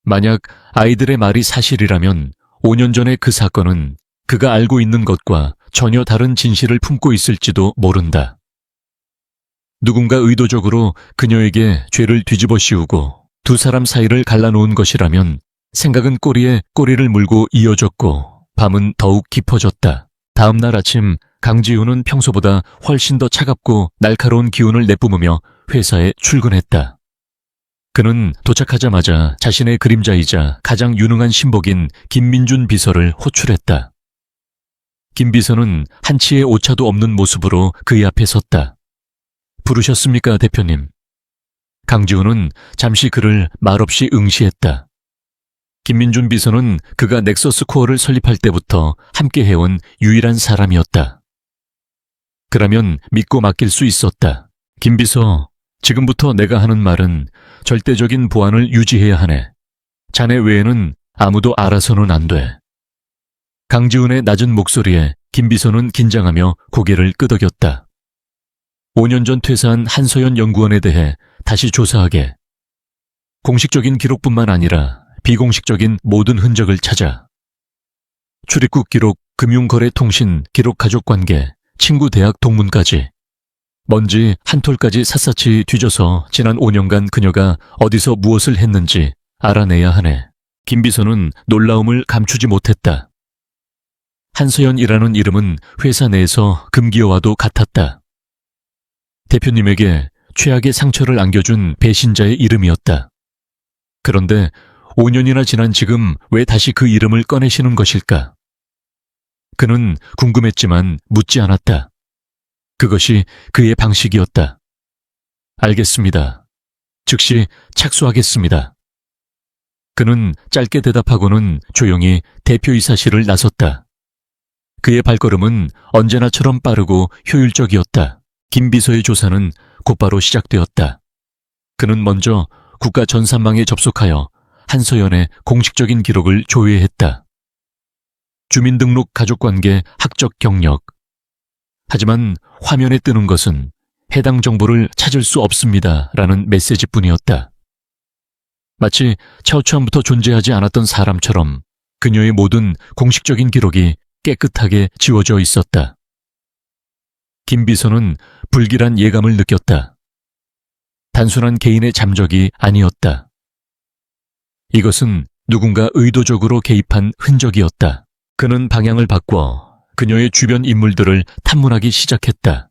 만약 아이들의 말이 사실이라면 5년 전의 그 사건은 그가 알고 있는 것과 전혀 다른 진실을 품고 있을지도 모른다. 누군가 의도적으로 그녀에게 죄를 뒤집어 씌우고 두 사람 사이를 갈라놓은 것이라면 생각은 꼬리에 꼬리를 물고 이어졌고 밤은 더욱 깊어졌다. 다음 날 아침 강지훈은 평소보다 훨씬 더 차갑고 날카로운 기운을 내뿜으며 회사에 출근했다. 그는 도착하자마자 자신의 그림자이자 가장 유능한 신복인 김민준 비서를 호출했다. 김 비서는 한치의 오차도 없는 모습으로 그의 앞에 섰다. 부르셨습니까, 대표님? 강지훈은 잠시 그를 말없이 응시했다. 김민준 비서는 그가 넥서스 코어를 설립할 때부터 함께 해온 유일한 사람이었다. 그라면 믿고 맡길 수 있었다. 김 비서, 지금부터 내가 하는 말은 절대적인 보안을 유지해야 하네. 자네 외에는 아무도 알아서는 안 돼. 강지훈의 낮은 목소리에 김비서는 긴장하며 고개를 끄덕였다. 5년 전 퇴사한 한서연 연구원에 대해 다시 조사하게. 공식적인 기록뿐만 아니라 비공식적인 모든 흔적을 찾아. 출입국 기록, 금융거래 통신, 기록 가족관계, 친구 대학 동문까지. 먼지 한 톨까지 샅샅이 뒤져서 지난 5년간 그녀가 어디서 무엇을 했는지 알아내야 하네. 김비서는 놀라움을 감추지 못했다. 한서연이라는 이름은 회사 내에서 금기어와도 같았다. 대표님에게 최악의 상처를 안겨준 배신자의 이름이었다. 그런데 5년이나 지난 지금 왜 다시 그 이름을 꺼내시는 것일까? 그는 궁금했지만 묻지 않았다. 그것이 그의 방식이었다. 알겠습니다. 즉시 착수하겠습니다. 그는 짧게 대답하고는 조용히 대표이사실을 나섰다. 그의 발걸음은 언제나처럼 빠르고 효율적이었다. 김 비서의 조사는 곧바로 시작되었다. 그는 먼저 국가 전산망에 접속하여 한서연의 공식적인 기록을 조회했다. 주민등록 가족관계 학적 경력. 하지만 화면에 뜨는 것은 해당 정보를 찾을 수 없습니다 라는 메시지뿐이었다. 마치 처음부터 존재하지 않았던 사람처럼 그녀의 모든 공식적인 기록이 깨끗하게 지워져 있었다. 김 비서는 불길한 예감을 느꼈다. 단순한 개인의 잠적이 아니었다. 이것은 누군가 의도적으로 개입한 흔적이었다. 그는 방향을 바꿔 그녀의 주변 인물들을 탐문하기 시작했다.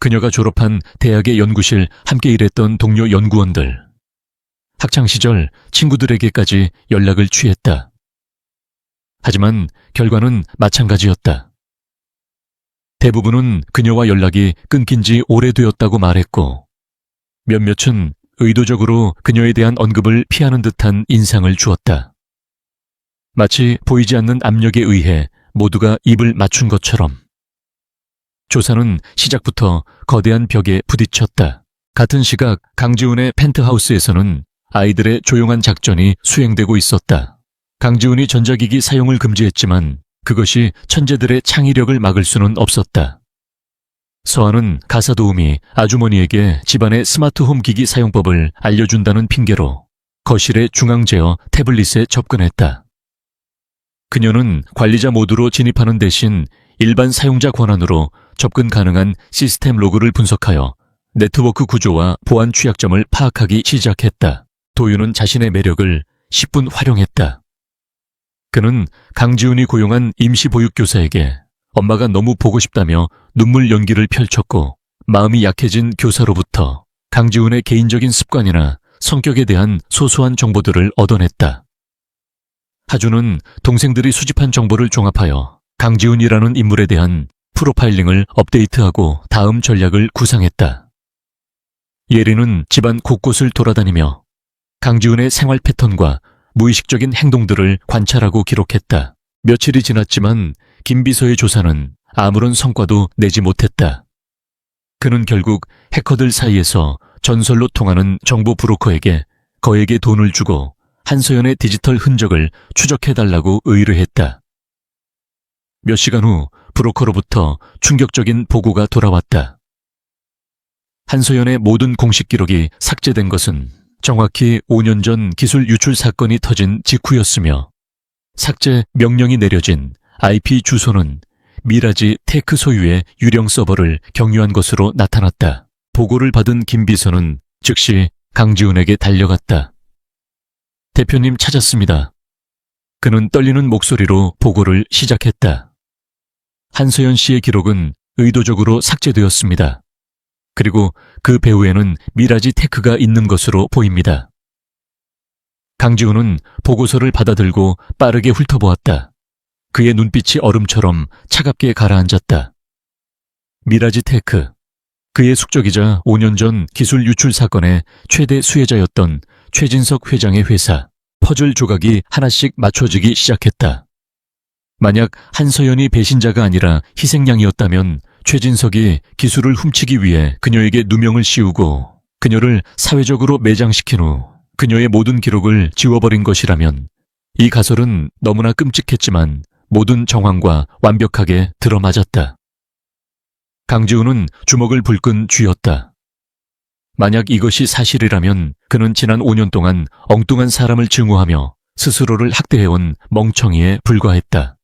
그녀가 졸업한 대학의 연구실 함께 일했던 동료 연구원들, 학창시절 친구들에게까지 연락을 취했다. 하지만 결과는 마찬가지였다. 대부분은 그녀와 연락이 끊긴 지 오래되었다고 말했고, 몇몇은 의도적으로 그녀에 대한 언급을 피하는 듯한 인상을 주었다. 마치 보이지 않는 압력에 의해 모두가 입을 맞춘 것처럼. 조사는 시작부터 거대한 벽에 부딪혔다. 같은 시각 강지훈의 펜트하우스에서는 아이들의 조용한 작전이 수행되고 있었다. 강지훈이 전자기기 사용을 금지했지만 그것이 천재들의 창의력을 막을 수는 없었다. 서한은 가사 도우미 아주머니에게 집안의 스마트홈 기기 사용법을 알려준다는 핑계로 거실의 중앙 제어 태블릿에 접근했다. 그녀는 관리자 모드로 진입하는 대신 일반 사용자 권한으로 접근 가능한 시스템 로그를 분석하여 네트워크 구조와 보안 취약점을 파악하기 시작했다. 도윤은 자신의 매력을 10분 활용했다. 그는 강지훈이 고용한 임시보육교사에게 엄마가 너무 보고 싶다며 눈물 연기를 펼쳤고, 마음이 약해진 교사로부터 강지훈의 개인적인 습관이나 성격에 대한 소소한 정보들을 얻어냈다. 하주는 동생들이 수집한 정보를 종합하여 강지훈이라는 인물에 대한 프로파일링을 업데이트하고 다음 전략을 구상했다. 예리는 집안 곳곳을 돌아다니며 강지훈의 생활 패턴과 무의식적인 행동들을 관찰하고 기록했다. 며칠이 지났지만 김 비서의 조사는 아무런 성과도 내지 못했다. 그는 결국 해커들 사이에서 전설로 통하는 정보 브로커에게 거액의 돈을 주고 한서연의 디지털 흔적을 추적해달라고 의뢰했다. 몇 시간 후 브로커로부터 충격적인 보고가 돌아왔다. 한서연의 모든 공식 기록이 삭제된 것은 정확히 5년 전 기술 유출 사건이 터진 직후였으며, 삭제 명령이 내려진 IP 주소는 미라지 테크 소유의 유령 서버를 경유한 것으로 나타났다. 보고를 받은 김 비서는 즉시 강지훈에게 달려갔다. 대표님 찾았습니다. 그는 떨리는 목소리로 보고를 시작했다. 한서연 씨의 기록은 의도적으로 삭제되었습니다. 그리고 그 배후에는 미라지 테크가 있는 것으로 보입니다. 강지훈은 보고서를 받아들고 빠르게 훑어보았다. 그의 눈빛이 얼음처럼 차갑게 가라앉았다. 미라지 테크, 그의 숙적이자 5년 전 기술 유출 사건의 최대 수혜자였던 최진석 회장의 회사. 퍼즐 조각이 하나씩 맞춰지기 시작했다. 만약 한서연이 배신자가 아니라 희생양이었다면 최진석이 기술을 훔치기 위해 그녀에게 누명을 씌우고 그녀를 사회적으로 매장시킨 후 그녀의 모든 기록을 지워버린 것이라면 이 가설은 너무나 끔찍했지만 모든 정황과 완벽하게 들어맞았다. 강지훈은 주먹을 불끈 쥐었다. 만약 이것이 사실이라면 그는 지난 5년 동안 엉뚱한 사람을 증오하며 스스로를 학대해온 멍청이에 불과했다.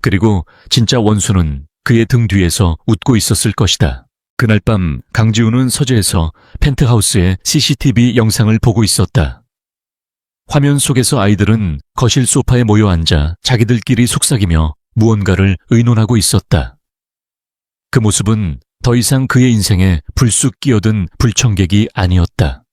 그리고 진짜 원수는 그의 등 뒤에서 웃고 있었을 것이다. 그날 밤 강지훈은 서재에서 펜트하우스의 CCTV 영상을 보고 있었다. 화면 속에서 아이들은 거실 소파에 모여 앉아 자기들끼리 속삭이며 무언가를 의논하고 있었다. 그 모습은 더 이상 그의 인생에 불쑥 끼어든 불청객이 아니었다.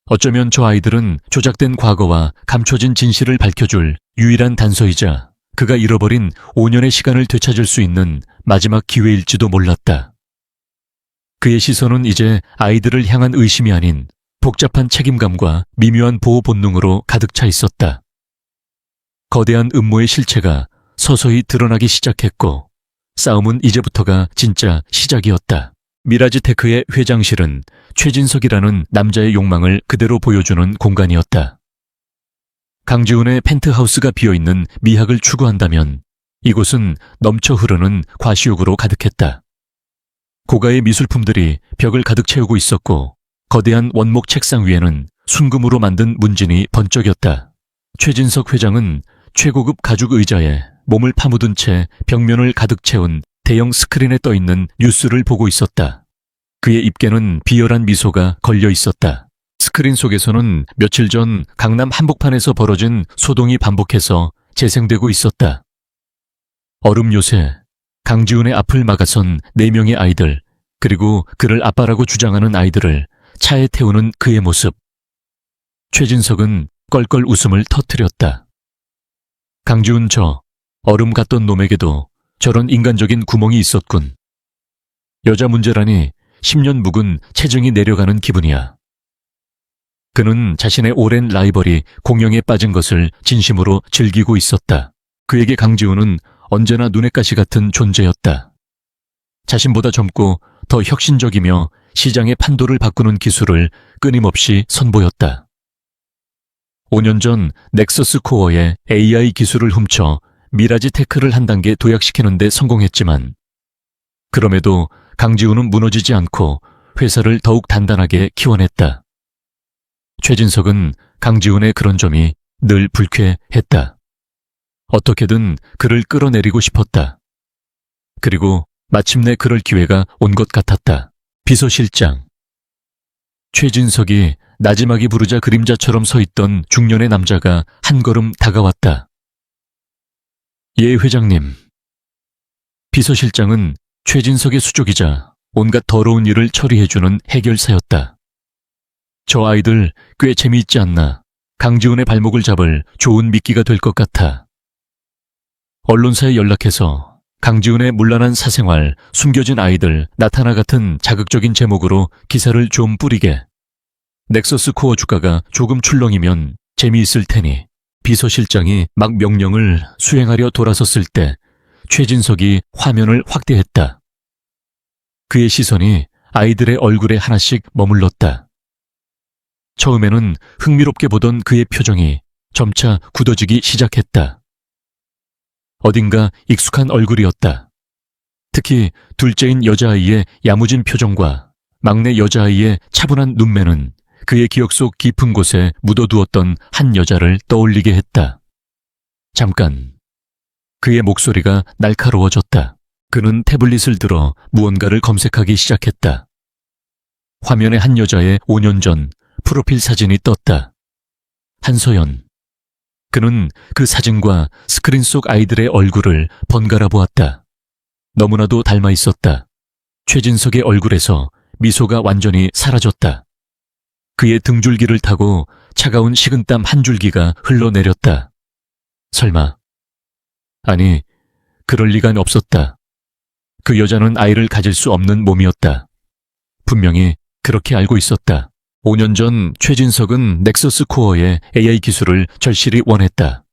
어쩌면 저 아이들은 조작된 과거와 감춰진 진실을 밝혀줄 유일한 단서이자 그가 잃어버린 5년의 시간을 되찾을 수 있는 마지막 기회일지도 몰랐다. 그의 시선은 이제 아이들을 향한 의심이 아닌 복잡한 책임감과 미묘한 보호 본능으로 가득 차 있었다. 거대한 음모의 실체가 서서히 드러나기 시작했고 싸움은 이제부터가 진짜 시작이었다. 미라지테크의 회장실은 최진석이라는 남자의 욕망을 그대로 보여주는 공간이었다. 강지훈의 펜트하우스가 비어있는 미학을 추구한다면 이곳은 넘쳐 흐르는 과시욕으로 가득했다. 고가의 미술품들이 벽을 가득 채우고 있었고 거대한 원목 책상 위에는 순금으로 만든 문진이 번쩍였다. 최진석 회장은 최고급 가죽 의자에 몸을 파묻은 채 벽면을 가득 채운 대형 스크린에 떠있는 뉴스를 보고 있었다. 그의 입에는 비열한 미소가 걸려 있었다. 스크린 속에서는 며칠 전 강남 한복판에서 벌어진 소동이 반복해서 재생되고 있었다. 얼음 요새, 강지훈의 앞을 막아선 4명의 아이들, 그리고 그를 아빠라고 주장하는 아이들을 차에 태우는 그의 모습. 최진석은 껄껄 웃음을 터뜨렸다. 강지훈 저 얼음 같던 놈에게도 저런 인간적인 구멍이 있었군. 여자 문제라니 10년 묵은 체증이 내려가는 기분이야. 그는 자신의 오랜 라이벌이 공영에 빠진 것을 진심으로 즐기고 있었다. 그에게 강지훈은 언제나 눈의 가시 같은 존재였다. 자신보다 젊고 더 혁신적이며 시장의 판도를 바꾸는 기술을 끊임없이 선보였다. 5년 전 넥서스 코어의 AI 기술을 훔쳐 미라지 테크를 한 단계 도약시키는 데 성공했지만 그럼에도 강지훈은 무너지지 않고 회사를 더욱 단단하게 키워냈다. 최진석은 강지훈의 그런 점이 늘 불쾌했다. 어떻게든 그를 끌어내리고 싶었다. 그리고 마침내 그럴 기회가 온 것 같았다. 비서실장. 최진석이 나지막이 부르자 그림자처럼 서 있던 중년의 남자가 한 걸음 다가왔다. 예, 회장님. 비서실장은 최진석의 수족이자 온갖 더러운 일을 처리해주는 해결사였다. 저 아이들 꽤 재미있지 않나. 강지훈의 발목을 잡을 좋은 미끼가 될 것 같아. 언론사에 연락해서 강지훈의 문란한 사생활, 숨겨진 아이들, 나타나 같은 자극적인 제목으로 기사를 좀 뿌리게. 넥서스 코어 주가가 조금 출렁이면 재미있을 테니. 비서실장이 막 명령을 수행하려 돌아섰을 때 최진석이 화면을 확대했다. 그의 시선이 아이들의 얼굴에 하나씩 머물렀다. 처음에는 흥미롭게 보던 그의 표정이 점차 굳어지기 시작했다. 어딘가 익숙한 얼굴이었다. 특히 둘째인 여자아이의 야무진 표정과 막내 여자아이의 차분한 눈매는 그의 기억 속 깊은 곳에 묻어두었던 한 여자를 떠올리게 했다. 잠깐, 그의 목소리가 날카로워졌다. 그는 태블릿을 들어 무언가를 검색하기 시작했다. 화면에 한 여자의 5년 전 프로필 사진이 떴다. 한서연. 그는 그 사진과 스크린 속 아이들의 얼굴을 번갈아 보았다. 너무나도 닮아 있었다. 최진석의 얼굴에서 미소가 완전히 사라졌다. 그의 등줄기를 타고 차가운 식은땀 한 줄기가 흘러내렸다. 설마. 아니, 그럴 리가 없었다. 그 여자는 아이를 가질 수 없는 몸이었다. 분명히 그렇게 알고 있었다. 5년 전 최진석은 넥서스 코어의 AI 기술을 절실히 원했다.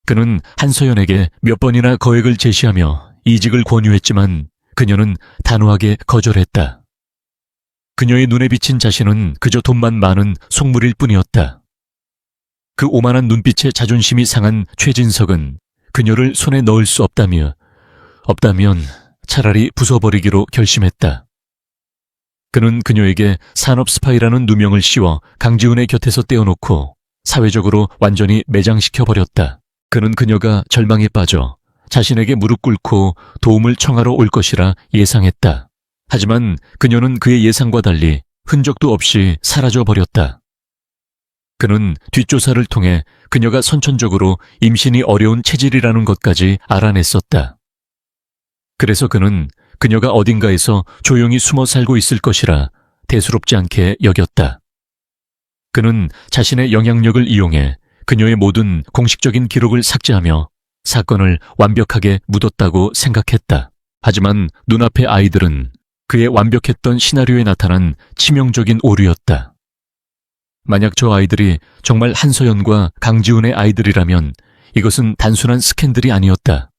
그는 한서연에게 몇 번이나 거액을 제시하며 이직을 권유했지만 그녀는 단호하게 거절했다. 그녀의 눈에 비친 자신은 그저 돈만 많은 속물일 뿐이었다. 그 오만한 눈빛에 자존심이 상한 최진석은 그녀를 손에 넣을 수 없다면 차라리 부숴버리기로 결심했다. 그는 그녀에게 산업 스파이라는 누명을 씌워 강지훈의 곁에서 떼어놓고 사회적으로 완전히 매장시켜버렸다. 그는 그녀가 절망에 빠져 자신에게 무릎 꿇고 도움을 청하러 올 것이라 예상했다. 하지만 그녀는 그의 예상과 달리 흔적도 없이 사라져버렸다. 그는 뒷조사를 통해 그녀가 선천적으로 임신이 어려운 체질이라는 것까지 알아냈었다. 그래서 그는 그녀가 어딘가에서 조용히 숨어 살고 있을 것이라 대수롭지 않게 여겼다. 그는 자신의 영향력을 이용해 그녀의 모든 공식적인 기록을 삭제하며 사건을 완벽하게 묻었다고 생각했다. 하지만 눈앞의 아이들은 그의 완벽했던 시나리오에 나타난 치명적인 오류였다. 만약 저 아이들이 정말 한서연과 강지훈의 아이들이라면 이것은 단순한 스캔들이 아니었다.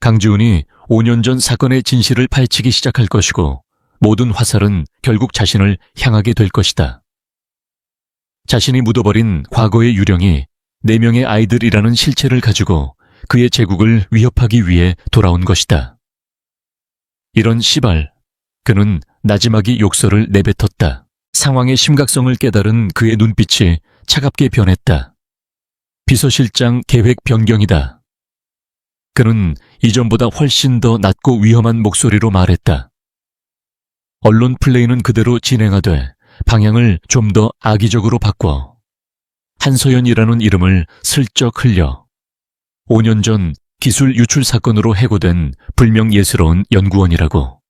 강지훈이 5년 전 사건의 진실을 파헤치기 시작할 것이고 모든 화살은 결국 자신을 향하게 될 것이다. 자신이 묻어버린 과거의 유령이 4명의 아이들이라는 실체를 가지고 그의 제국을 위협하기 위해 돌아온 것이다. 이런 시발, 그는 나지막이 욕설을 내뱉었다. 상황의 심각성을 깨달은 그의 눈빛이 차갑게 변했다. 비서실장 계획 변경이다. 그는 이전보다 훨씬 더 낮고 위험한 목소리로 말했다. 언론 플레이는 그대로 진행하되 방향을 좀 더 악의적으로 바꿔. 한서연이라는 이름을 슬쩍 흘려. 5년 전 기술 유출 사건으로 해고된 불명 예스러운 연구원이라고.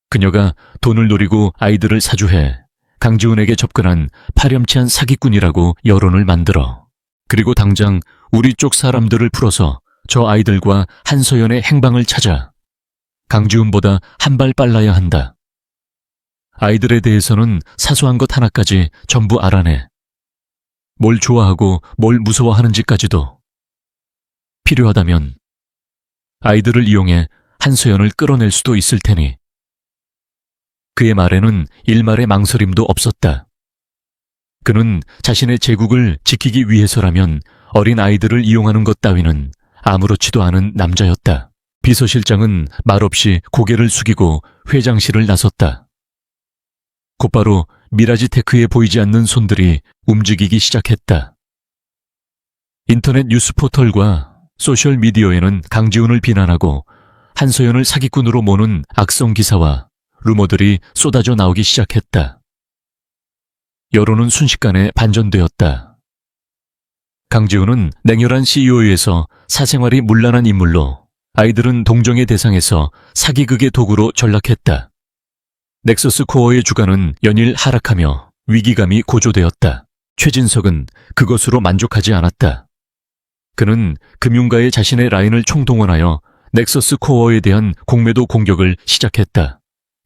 그녀가 돈을 노리고 아이들을 사주해 강지훈에게 접근한 파렴치한 사기꾼이라고 여론을 만들어. 그리고 당장 우리 쪽 사람들을 풀어서 저 아이들과 한서연의 행방을 찾아. 강지훈보다 한 발 빨라야 한다. 아이들에 대해서는 사소한 것 하나까지 전부 알아내. 뭘 좋아하고 뭘 무서워하는지까지도. 필요하다면 아이들을 이용해 한서연을 끌어낼 수도 있을 테니. 그의 말에는 일말의 망설임도 없었다. 그는 자신의 제국을 지키기 위해서라면 어린 아이들을 이용하는 것 따위는 아무렇지도 않은 남자였다. 비서실장은 말없이 고개를 숙이고 회장실을 나섰다. 곧바로 미라지테크에 보이지 않는 손들이 움직이기 시작했다. 인터넷 뉴스 포털과 소셜미디어에는 강지훈을 비난하고 한서연을 사기꾼으로 모는 악성 기사와 루머들이 쏟아져 나오기 시작했다. 여론은 순식간에 반전되었다. 강지훈은 냉혈한 CEO에서 사생활이 문란한 인물로 아이들은 동정의 대상에서 사기극의 도구로 전락했다. 넥서스 코어의 주가는 연일 하락하며 위기감이 고조되었다. 최진석은 그것으로 만족하지 않았다. 그는 금융가의 자신의 라인을 총동원하여 넥서스 코어에 대한 공매도 공격을 시작했다.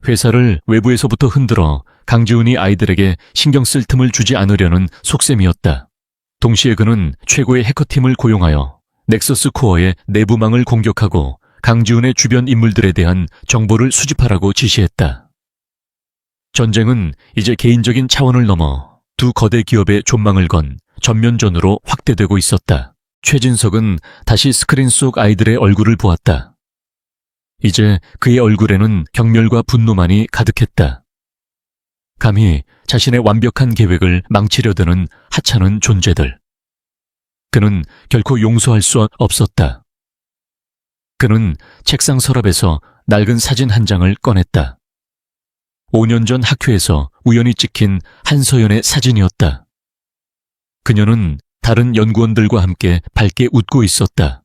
회사를 외부에서부터 흔들어 강지훈이 아이들에게 신경 쓸 틈을 주지 않으려는 속셈이었다. 동시에 그는 최고의 해커팀을 고용하여 넥서스 코어의 내부망을 공격하고 강지훈의 주변 인물들에 대한 정보를 수집하라고 지시했다. 전쟁은 이제 개인적인 차원을 넘어 두 거대 기업의 존망을 건 전면전으로 확대되고 있었다. 최진석은 다시 스크린 속 아이들의 얼굴을 보았다. 이제 그의 얼굴에는 경멸과 분노만이 가득했다. 감히 자신의 완벽한 계획을 망치려 드는 하찮은 존재들. 그는 결코 용서할 수 없었다. 그는 책상 서랍에서 낡은 사진 한 장을 꺼냈다. 5년 전 학교에서 우연히 찍힌 한서연의 사진이었다. 그녀는 다른 연구원들과 함께 밝게 웃고 있었다.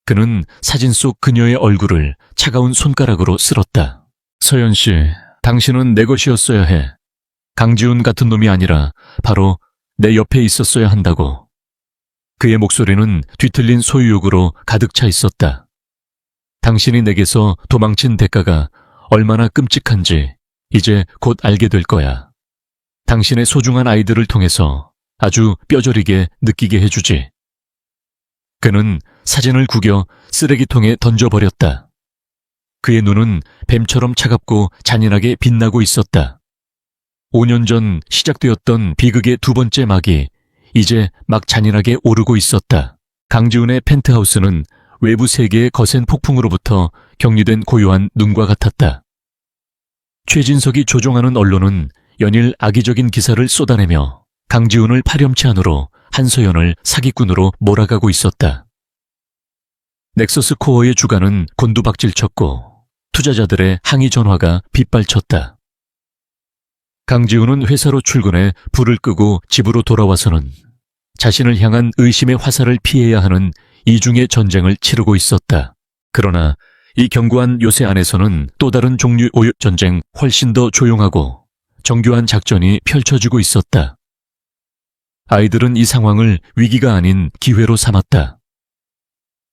그는 사진 속 그녀의 얼굴을 차가운 손가락으로 쓸었다. 서연 씨, 당신은 내 것이었어야 해. 강지훈 같은 놈이 아니라 바로 내 옆에 있었어야 한다고. 그의 목소리는 뒤틀린 소유욕으로 가득 차 있었다. 당신이 내게서 도망친 대가가 얼마나 끔찍한지 이제 곧 알게 될 거야. 당신의 소중한 아이들을 통해서 아주 뼈저리게 느끼게 해주지. 그는 사진을 구겨 쓰레기통에 던져버렸다. 그의 눈은 뱀처럼 차갑고 잔인하게 빛나고 있었다. 5년 전 시작되었던 비극의 두 번째 막이 이제 막 잔인하게 오르고 있었다. 강지훈의 펜트하우스는 외부 세계의 거센 폭풍으로부터 격리된 고요한 눈과 같았다. 최진석이 조종하는 언론은 연일 악의적인 기사를 쏟아내며 강지훈을 파렴치 안으로 한소연을 사기꾼으로 몰아가고 있었다. 넥서스 코어의 주가는 곤두박질쳤고 투자자들의 항의 전화가 빗발쳤다. 강지훈은 회사로 출근해 불을 끄고 집으로 돌아와서는 자신을 향한 의심의 화살을 피해야 하는 이중의 전쟁을 치르고 있었다. 그러나 이 견고한 요새 안에서는 또 다른 종류의 전쟁, 훨씬 더 조용하고 정교한 작전이 펼쳐지고 있었다. 아이들은 이 상황을 위기가 아닌 기회로 삼았다.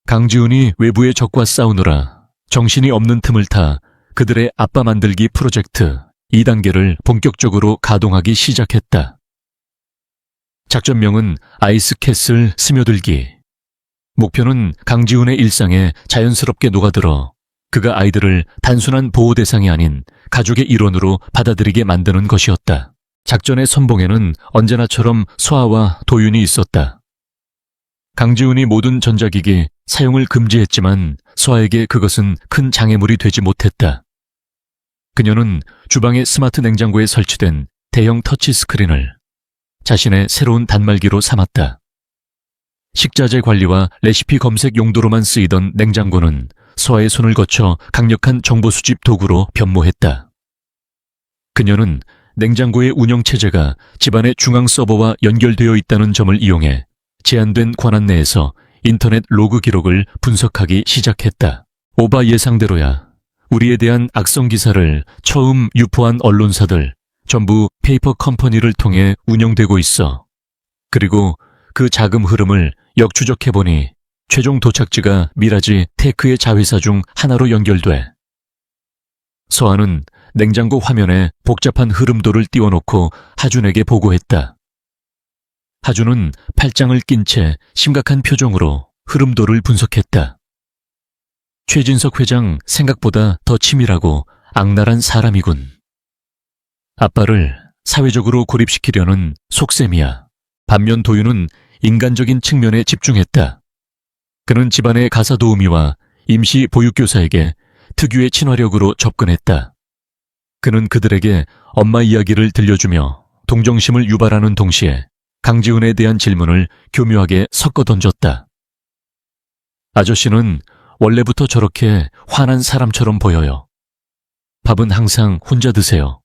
강지훈이 외부의 적과 싸우느라 정신이 없는 틈을 타 그들의 아빠 만들기 프로젝트 2단계를 본격적으로 가동하기 시작했다. 작전명은 아이스캐슬 스며들기. 목표는 강지훈의 일상에 자연스럽게 녹아들어 그가 아이들을 단순한 보호 대상이 아닌 가족의 일원으로 받아들이게 만드는 것이었다. 작전의 선봉에는 언제나처럼 소아와 도윤이 있었다. 강지훈이 모든 전자기기 사용을 금지했지만 소아에게 그것은 큰 장애물이 되지 못했다. 그녀는 주방의 스마트 냉장고에 설치된 대형 터치 스크린을 자신의 새로운 단말기로 삼았다. 식자재 관리와 레시피 검색 용도로만 쓰이던 냉장고는 소아의 손을 거쳐 강력한 정보 수집 도구로 변모했다. 그녀는 냉장고의 운영체제가 집안의 중앙 서버와 연결되어 있다는 점을 이용해 제한된 권한 내에서 인터넷 로그 기록을 분석하기 시작했다. 오바 예상대로야. 우리에 대한 악성 기사를 처음 유포한 언론사들 전부 페이퍼 컴퍼니를 통해 운영되고 있어. 그리고 그 자금 흐름을 역추적해보니 최종 도착지가 미라지 테크의 자회사 중 하나로 연결돼. 서아는 냉장고 화면에 복잡한 흐름도를 띄워놓고 하준에게 보고했다. 하준은 팔짱을 낀 채 심각한 표정으로 흐름도를 분석했다. 최진석 회장 생각보다 더 치밀하고 악랄한 사람이군. 아빠를 사회적으로 고립시키려는 속셈이야. 반면 도윤은 인간적인 측면에 집중했다. 그는 집안의 가사 도우미와 임시 보육교사에게 특유의 친화력으로 접근했다. 그는 그들에게 엄마 이야기를 들려주며 동정심을 유발하는 동시에 강지훈에 대한 질문을 교묘하게 섞어 던졌다. 아저씨는 원래부터 저렇게 화난 사람처럼 보여요. 밥은 항상 혼자 드세요.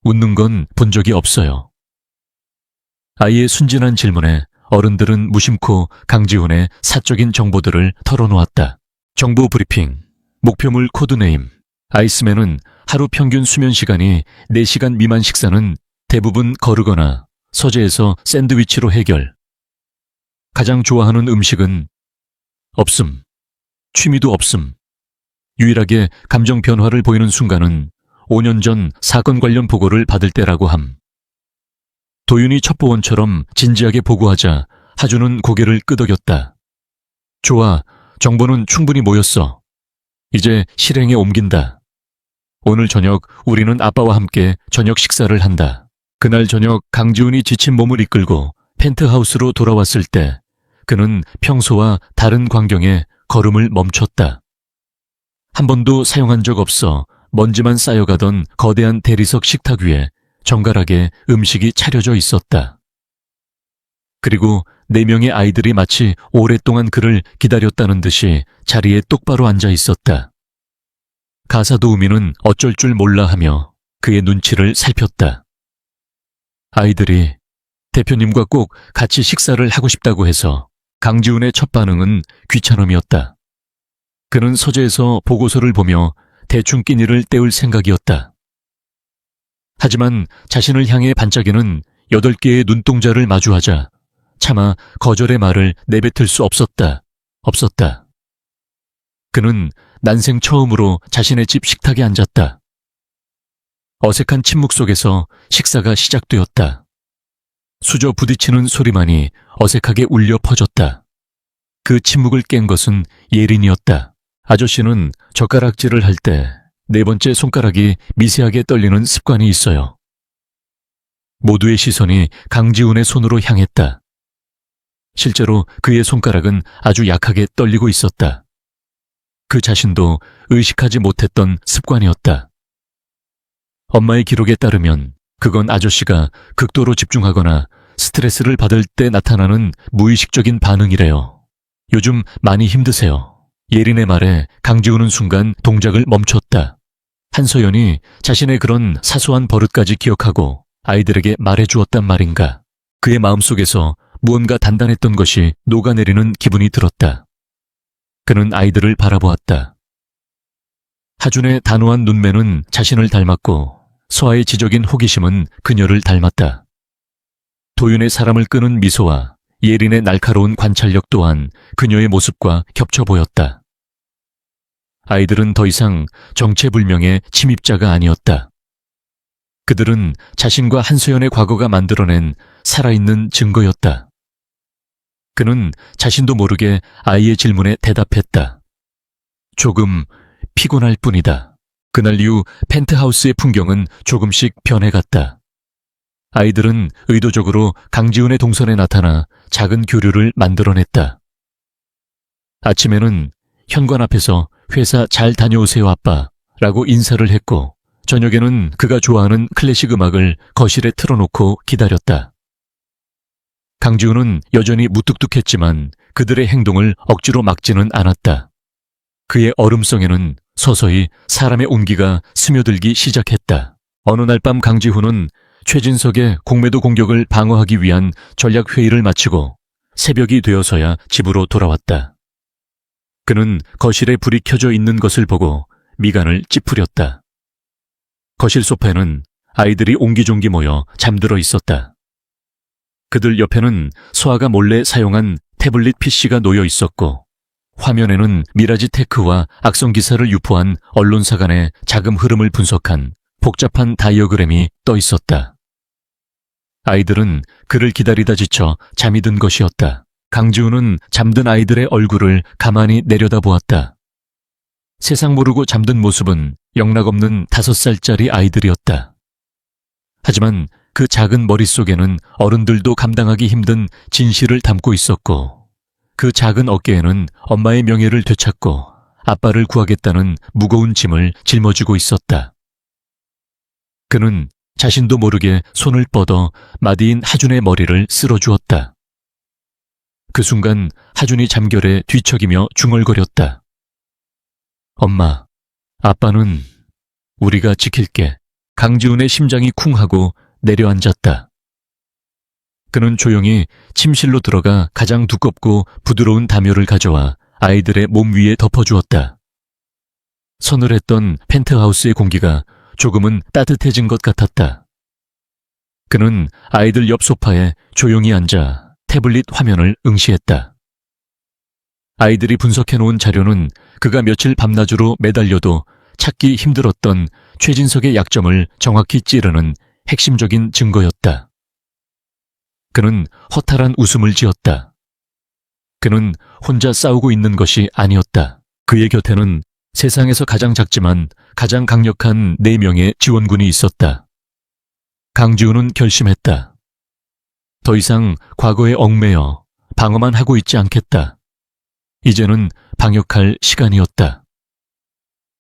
웃는 건 본 적이 없어요. 아이의 순진한 질문에 어른들은 무심코 강지훈의 사적인 정보들을 털어놓았다. 정보 브리핑, 목표물 코드네임. 아이스맨은 하루 평균 수면 시간이 4시간 미만 식사는 대부분 거르거나 서재에서 샌드위치로 해결. 가장 좋아하는 음식은 없음. 취미도 없음. 유일하게 감정 변화를 보이는 순간은 5년 전 사건 관련 보고를 받을 때라고 함. 도윤이 첩보원처럼 진지하게 보고하자 하준은 고개를 끄덕였다. 좋아, 정보는 충분히 모였어. 이제 실행에 옮긴다. 오늘 저녁 우리는 아빠와 함께 저녁 식사를 한다. 그날 저녁 강지훈이 지친 몸을 이끌고 펜트하우스로 돌아왔을 때 그는 평소와 다른 광경에 걸음을 멈췄다. 한 번도 사용한 적 없어 먼지만 쌓여가던 거대한 대리석 식탁 위에 정갈하게 음식이 차려져 있었다. 그리고 4명의 아이들이 마치 오랫동안 그를 기다렸다는 듯이 자리에 똑바로 앉아 있었다. 가사 도우미는 어쩔 줄 몰라 하며 그의 눈치를 살폈다. 아이들이 대표님과 꼭 같이 식사를 하고 싶다고 해서 강지훈의 첫 반응은 귀찮음이었다. 그는 서재에서 보고서를 보며 대충 끼니를 때울 생각이었다. 하지만 자신을 향해 반짝이는 8개의 눈동자를 마주하자 차마 거절의 말을 내뱉을 수 없었다. 그는 난생 처음으로 자신의 집 식탁에 앉았다. 어색한 침묵 속에서 식사가 시작되었다. 수저 부딪히는 소리만이 어색하게 울려 퍼졌다. 그 침묵을 깬 것은 예린이었다. 아저씨는 젓가락질을 할 때 4번째 손가락이 미세하게 떨리는 습관이 있어요. 모두의 시선이 강지훈의 손으로 향했다. 실제로 그의 손가락은 아주 약하게 떨리고 있었다. 그 자신도 의식하지 못했던 습관이었다. 엄마의 기록에 따르면 그건 아저씨가 극도로 집중하거나 스트레스를 받을 때 나타나는 무의식적인 반응이래요. 요즘 많이 힘드세요. 예린의 말에 강지훈은 순간 동작을 멈췄다. 한서연이 자신의 그런 사소한 버릇까지 기억하고 아이들에게 말해주었단 말인가. 그의 마음속에서 무언가 단단했던 것이 녹아내리는 기분이 들었다. 그는 아이들을 바라보았다. 하준의 단호한 눈매는 자신을 닮았고 서아의 지적인 호기심은 그녀를 닮았다. 도윤의 사람을 끄는 미소와 예린의 날카로운 관찰력 또한 그녀의 모습과 겹쳐 보였다. 아이들은 더 이상 정체불명의 침입자가 아니었다. 그들은 자신과 한소연의 과거가 만들어낸 살아있는 증거였다. 그는 자신도 모르게 아이의 질문에 대답했다. 조금 피곤할 뿐이다. 그날 이후 펜트하우스의 풍경은 조금씩 변해갔다. 아이들은 의도적으로 강지훈의 동선에 나타나 작은 교류를 만들어냈다. 아침에는 현관 앞에서 회사 잘 다녀오세요 아빠 라고 인사를 했고 저녁에는 그가 좋아하는 클래식 음악을 거실에 틀어놓고 기다렸다. 강지훈은 여전히 무뚝뚝했지만 그들의 행동을 억지로 막지는 않았다. 그의 얼음성에는 서서히 사람의 온기가 스며들기 시작했다. 어느 날 밤 강지훈은 최진석의 공매도 공격을 방어하기 위한 전략회의를 마치고 새벽이 되어서야 집으로 돌아왔다. 그는 거실에 불이 켜져 있는 것을 보고 미간을 찌푸렸다. 거실 소파에는 아이들이 옹기종기 모여 잠들어 있었다. 그들 옆에는 서아가 몰래 사용한 태블릿 PC가 놓여 있었고 화면에는 미라지 테크와 악성 기사를 유포한 언론사 간의 자금 흐름을 분석한 복잡한 다이어그램이 떠 있었다. 아이들은 그를 기다리다 지쳐 잠이 든 것이었다. 강지훈은 잠든 아이들의 얼굴을 가만히 내려다보았다. 세상 모르고 잠든 모습은 영락없는 5살짜리 아이들이었다. 하지만 그 작은 머릿속에는 어른들도 감당하기 힘든 진실을 담고 있었고 그 작은 어깨에는 엄마의 명예를 되찾고 아빠를 구하겠다는 무거운 짐을 짊어지고 있었다. 그는 자신도 모르게 손을 뻗어 마디인 하준의 머리를 쓸어주었다. 그 순간 하준이 잠결에 뒤척이며 중얼거렸다. 엄마, 아빠는 우리가 지킬게. 강지훈의 심장이 쿵하고 내려앉았다. 그는 조용히 침실로 들어가 가장 두껍고 부드러운 담요를 가져와 아이들의 몸 위에 덮어주었다. 서늘했던 펜트하우스의 공기가 조금은 따뜻해진 것 같았다. 그는 아이들 옆 소파에 조용히 앉아 태블릿 화면을 응시했다. 아이들이 분석해놓은 자료는 그가 며칠 밤낮으로 매달려도 찾기 힘들었던 최진석의 약점을 정확히 찌르는 핵심적인 증거였다. 그는 허탈한 웃음을 지었다. 그는 혼자 싸우고 있는 것이 아니었다. 그의 곁에는 세상에서 가장 작지만 가장 강력한 4명의 지원군이 있었다. 강지훈은 결심했다. 더 이상 과거에 얽매여 방어만 하고 있지 않겠다. 이제는 방역할 시간이었다.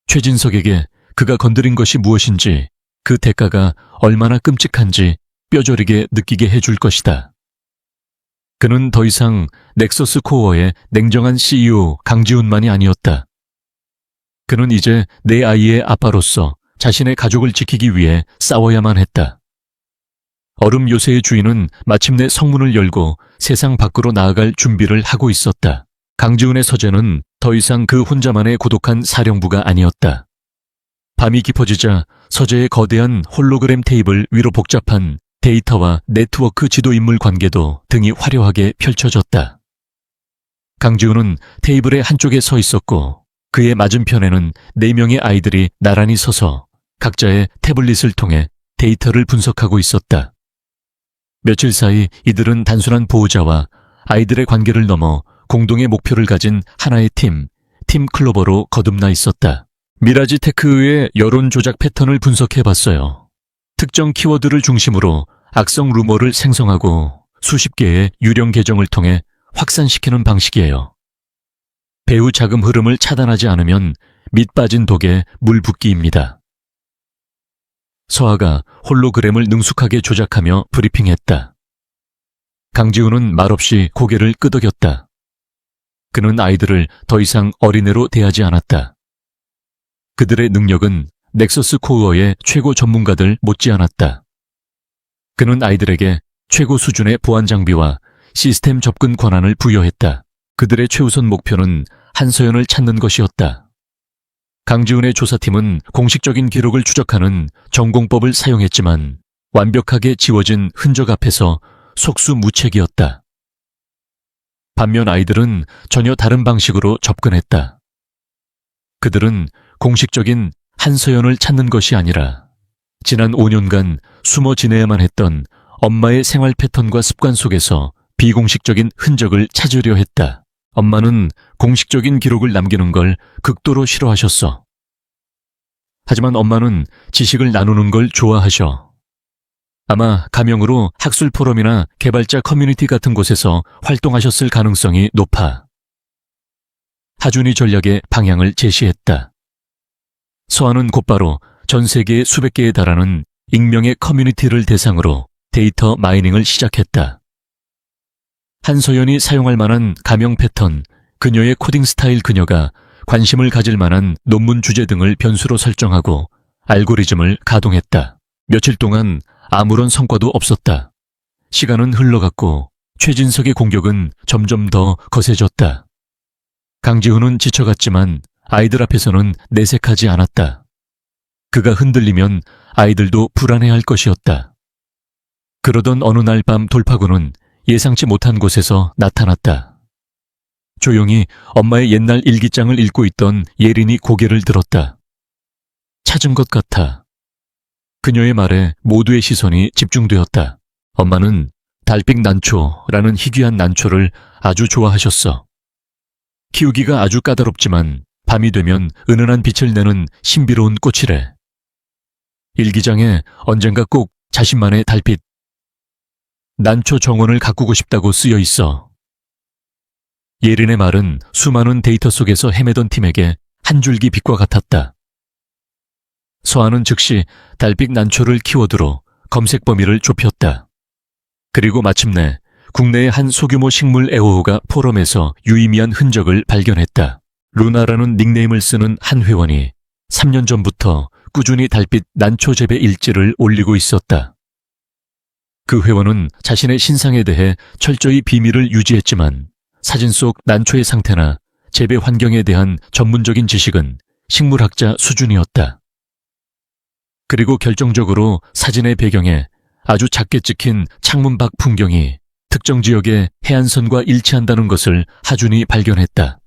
최진석에게 그가 건드린 것이 무엇인지 그 대가가 얼마나 끔찍한지 뼈저리게 느끼게 해줄 것이다. 그는 더 이상 넥서스 코어의 냉정한 CEO 강지훈만이 아니었다. 그는 이제 내 아이의 아빠로서 자신의 가족을 지키기 위해 싸워야만 했다. 얼음 요새의 주인은 마침내 성문을 열고 세상 밖으로 나아갈 준비를 하고 있었다. 강지훈의 서재는 더 이상 그 혼자만의 고독한 사령부가 아니었다. 밤이 깊어지자 서재의 거대한 홀로그램 테이블 위로 복잡한 데이터와 네트워크 지도인물 관계도 등이 화려하게 펼쳐졌다. 강지훈은 테이블의 한쪽에 서 있었고 그의 맞은편에는 4명의 아이들이 나란히 서서 각자의 태블릿을 통해 데이터를 분석하고 있었다. 며칠 사이 이들은 단순한 보호자와 아이들의 관계를 넘어 공동의 목표를 가진 하나의 팀 클로버로 거듭나 있었다. 미라지 테크의 여론 조작 패턴을 분석해봤어요. 특정 키워드를 중심으로 악성 루머를 생성하고 수십 개의 유령 계정을 통해 확산시키는 방식이에요. 배후 자금 흐름을 차단하지 않으면 밑 빠진 독에 물 붓기입니다. 서아가 홀로그램을 능숙하게 조작하며 브리핑했다. 강지훈은 말없이 고개를 끄덕였다. 그는 아이들을 더 이상 어린애로 대하지 않았다. 그들의 능력은 넥서스 코어의 최고 전문가들 못지않았다. 그는 아이들에게 최고 수준의 보안 장비와 시스템 접근 권한을 부여했다. 그들의 최우선 목표는 한서연을 찾는 것이었다. 강지훈의 조사팀은 공식적인 기록을 추적하는 전공법을 사용했지만 완벽하게 지워진 흔적 앞에서 속수무책이었다. 반면 아이들은 전혀 다른 방식으로 접근했다. 그들은 공식적인 한서연을 찾는 것이 아니라 지난 5년간 숨어 지내야만 했던 엄마의 생활 패턴과 습관 속에서 비공식적인 흔적을 찾으려 했다. 엄마는 공식적인 기록을 남기는 걸 극도로 싫어하셨어. 하지만 엄마는 지식을 나누는 걸 좋아하셔. 아마 가명으로 학술 포럼이나 개발자 커뮤니티 같은 곳에서 활동하셨을 가능성이 높아. 하준이 전략의 방향을 제시했다. 서아는 곧바로 전 세계의 수백 개에 달하는 익명의 커뮤니티를 대상으로 데이터 마이닝을 시작했다. 한서연이 사용할 만한 가명 패턴, 그녀의 코딩 스타일, 그녀가 관심을 가질 만한 논문 주제 등을 변수로 설정하고 알고리즘을 가동했다. 며칠 동안 아무런 성과도 없었다. 시간은 흘러갔고 최진석의 공격은 점점 더 거세졌다. 강지훈은 지쳐갔지만 아이들 앞에서는 내색하지 않았다. 그가 흔들리면 아이들도 불안해할 것이었다. 그러던 어느 날 밤 돌파구는 예상치 못한 곳에서 나타났다. 조용히 엄마의 옛날 일기장을 읽고 있던 예린이 고개를 들었다. 찾은 것 같아. 그녀의 말에 모두의 시선이 집중되었다. 엄마는 달빛 난초라는 희귀한 난초를 아주 좋아하셨어. 키우기가 아주 까다롭지만 밤이 되면 은은한 빛을 내는 신비로운 꽃이래. 일기장에 언젠가 꼭 자신만의 달빛, 난초 정원을 가꾸고 싶다고 쓰여 있어. 예린의 말은 수많은 데이터 속에서 헤매던 팀에게 한 줄기 빛과 같았다. 서아는 즉시 달빛 난초를 키워드로 검색 범위를 좁혔다. 그리고 마침내 국내의 한 소규모 식물 애호가 포럼에서 유의미한 흔적을 발견했다. 루나라는 닉네임을 쓰는 한 회원이 3년 전부터 꾸준히 달빛 난초 재배 일지를 올리고 있었다. 그 회원은 자신의 신상에 대해 철저히 비밀을 유지했지만 사진 속 난초의 상태나 재배 환경에 대한 전문적인 지식은 식물학자 수준이었다. 그리고 결정적으로 사진의 배경에 아주 작게 찍힌 창문 밖 풍경이 특정 지역의 해안선과 일치한다는 것을 하준이 발견했다.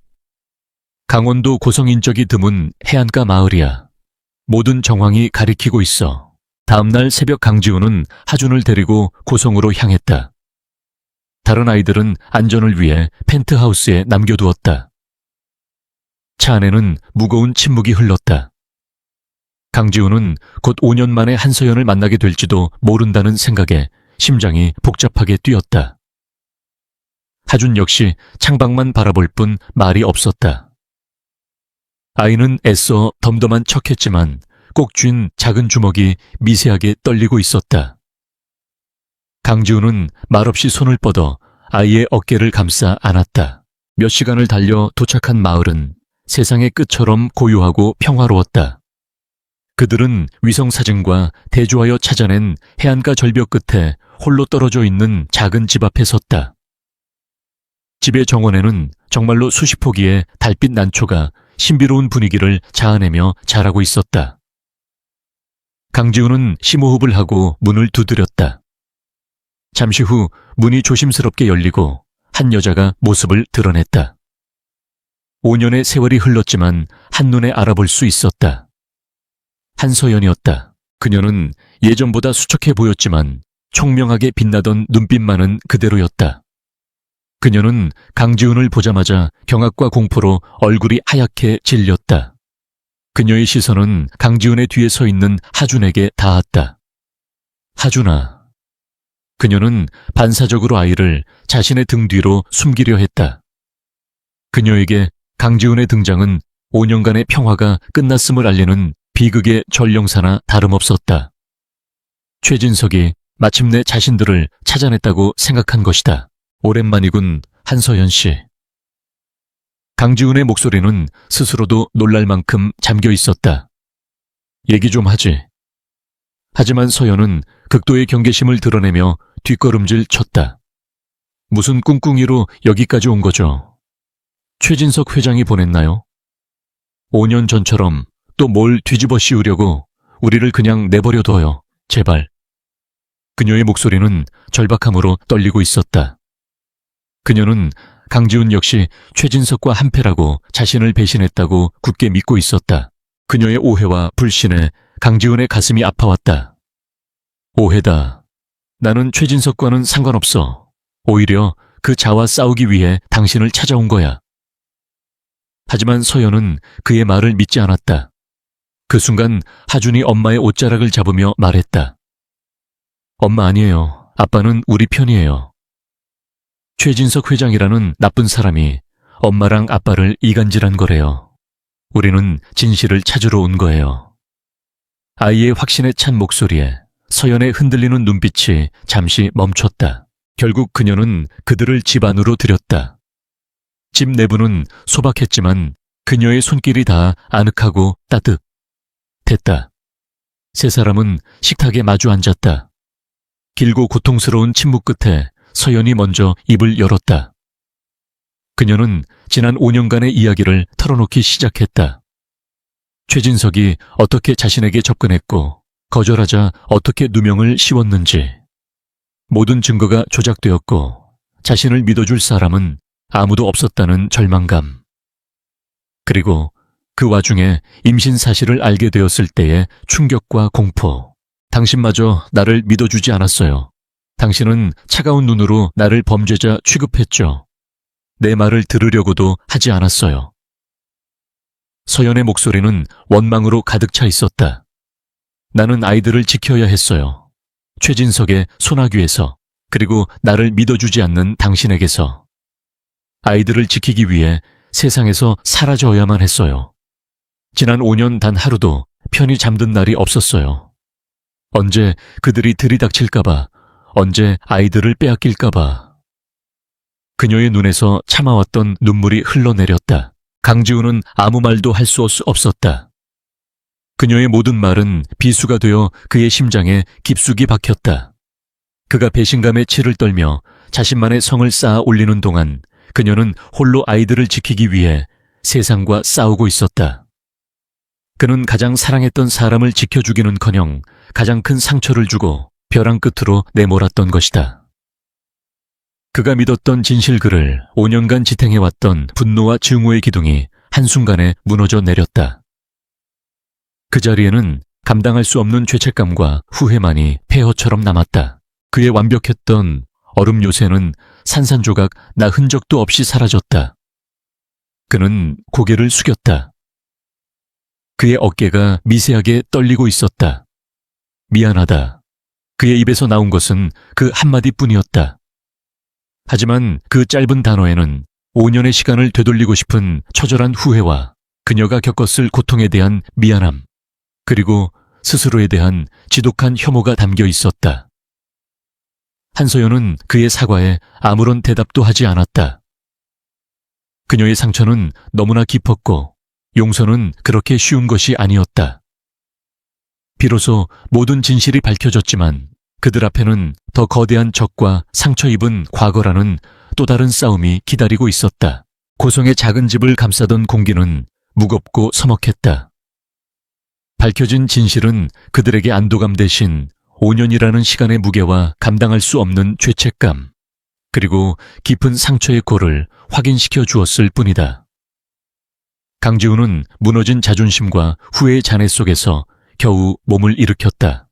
강원도 고성 인적이 드문 해안가 마을이야. 모든 정황이 가리키고 있어. 다음날 새벽 강지훈은 하준을 데리고 고성으로 향했다. 다른 아이들은 안전을 위해 펜트하우스에 남겨두었다. 차 안에는 무거운 침묵이 흘렀다. 강지훈은 곧 5년 만에 한서연을 만나게 될지도 모른다는 생각에 심장이 복잡하게 뛰었다. 하준 역시 창밖만 바라볼 뿐 말이 없었다. 아이는 애써 덤덤한 척했지만 꼭 쥔 작은 주먹이 미세하게 떨리고 있었다. 강지훈은 말없이 손을 뻗어 아이의 어깨를 감싸 안았다. 몇 시간을 달려 도착한 마을은 세상의 끝처럼 고요하고 평화로웠다. 그들은 위성사진과 대조하여 찾아낸 해안가 절벽 끝에 홀로 떨어져 있는 작은 집 앞에 섰다. 집의 정원에는 정말로 수십 포기의 달빛 난초가 신비로운 분위기를 자아내며 자라고 있었다. 강지훈은 심호흡을 하고 문을 두드렸다. 잠시 후 문이 조심스럽게 열리고 한 여자가 모습을 드러냈다. 5년의 세월이 흘렀지만 한눈에 알아볼 수 있었다. 한서연이었다. 그녀는 예전보다 수척해 보였지만 총명하게 빛나던 눈빛만은 그대로였다. 그녀는 강지훈을 보자마자 경악과 공포로 얼굴이 하얗게 질렸다. 그녀의 시선은 강지훈의 뒤에 서 있는 하준에게 닿았다. 하준아. 그녀는 반사적으로 아이를 자신의 등 뒤로 숨기려 했다. 그녀에게 강지훈의 등장은 5년간의 평화가 끝났음을 알리는 비극의 전령사나 다름없었다. 최진석이 마침내 자신들을 찾아냈다고 생각한 것이다. 오랜만이군, 한서연 씨. 강지훈의 목소리는 스스로도 놀랄 만큼 잠겨 있었다. 얘기 좀 하지. 하지만 서연은 극도의 경계심을 드러내며 뒷걸음질 쳤다. 무슨 꿍꿍이로 여기까지 온 거죠? 최진석 회장이 보냈나요? 5년 전처럼 또 뭘 뒤집어 씌우려고 우리를 그냥 내버려둬요. 제발. 그녀의 목소리는 절박함으로 떨리고 있었다. 그녀는 강지훈 역시 최진석과 한패라고 자신을 배신했다고 굳게 믿고 있었다. 그녀의 오해와 불신에 강지훈의 가슴이 아파왔다. 오해다. 나는 최진석과는 상관없어. 오히려 그 자와 싸우기 위해 당신을 찾아온 거야. 하지만 서연은 그의 말을 믿지 않았다. 그 순간 하준이 엄마의 옷자락을 잡으며 말했다. 엄마 아니에요. 아빠는 우리 편이에요. 최진석 회장이라는 나쁜 사람이 엄마랑 아빠를 이간질한 거래요. 우리는 진실을 찾으러 온 거예요. 아이의 확신에 찬 목소리에 서연의 흔들리는 눈빛이 잠시 멈췄다. 결국 그녀는 그들을 집 안으로 들였다. 집 내부는 소박했지만 그녀의 손길이 다 아늑하고 따뜻했다. 세 사람은 식탁에 마주 앉았다. 길고 고통스러운 침묵 끝에 서연이 먼저 입을 열었다. 그녀는 지난 5년간의 이야기를 털어놓기 시작했다. 최진석이 어떻게 자신에게 접근했고 거절하자 어떻게 누명을 씌웠는지, 모든 증거가 조작되었고 자신을 믿어줄 사람은 아무도 없었다는 절망감, 그리고 그 와중에 임신 사실을 알게 되었을 때의 충격과 공포. 당신마저 나를 믿어주지 않았어요. 당신은 차가운 눈으로 나를 범죄자 취급했죠. 내 말을 들으려고도 하지 않았어요. 서연의 목소리는 원망으로 가득 차 있었다. 나는 아이들을 지켜야 했어요. 최진석의 소나귀에서, 그리고 나를 믿어주지 않는 당신에게서. 아이들을 지키기 위해 세상에서 사라져야만 했어요. 지난 5년 단 하루도 편히 잠든 날이 없었어요. 언제 그들이 들이닥칠까봐, 언제 아이들을 빼앗길까봐. 그녀의 눈에서 참아왔던 눈물이 흘러내렸다. 강지훈은 아무 말도 할 수 없었다. 그녀의 모든 말은 비수가 되어 그의 심장에 깊숙이 박혔다. 그가 배신감에 치를 떨며 자신만의 성을 쌓아 올리는 동안 그녀는 홀로 아이들을 지키기 위해 세상과 싸우고 있었다. 그는 가장 사랑했던 사람을 지켜주기는커녕 가장 큰 상처를 주고 벼랑 끝으로 내몰았던 것이다. 그가 믿었던 진실글을 5년간 지탱해왔던 분노와 증오의 기둥이 한순간에 무너져 내렸다. 그 자리에는 감당할 수 없는 죄책감과 후회만이 폐허처럼 남았다. 그의 완벽했던 얼음 요새는 산산조각 나 흔적도 없이 사라졌다. 그는 고개를 숙였다. 그의 어깨가 미세하게 떨리고 있었다. 미안하다. 그의 입에서 나온 것은 그 한마디뿐이었다. 하지만 그 짧은 단어에는 5년의 시간을 되돌리고 싶은 처절한 후회와 그녀가 겪었을 고통에 대한 미안함, 그리고 스스로에 대한 지독한 혐오가 담겨 있었다. 한서연은 그의 사과에 아무런 대답도 하지 않았다. 그녀의 상처는 너무나 깊었고 용서는 그렇게 쉬운 것이 아니었다. 비로소 모든 진실이 밝혀졌지만 그들 앞에는 더 거대한 적과 상처 입은 과거라는 또 다른 싸움이 기다리고 있었다. 고성의 작은 집을 감싸던 공기는 무겁고 서먹했다. 밝혀진 진실은 그들에게 안도감 대신 5년이라는 시간의 무게와 감당할 수 없는 죄책감, 그리고 깊은 상처의 골을 확인시켜 주었을 뿐이다. 강지훈은 무너진 자존심과 후회의 잔해 속에서 겨우 몸을 일으켰다.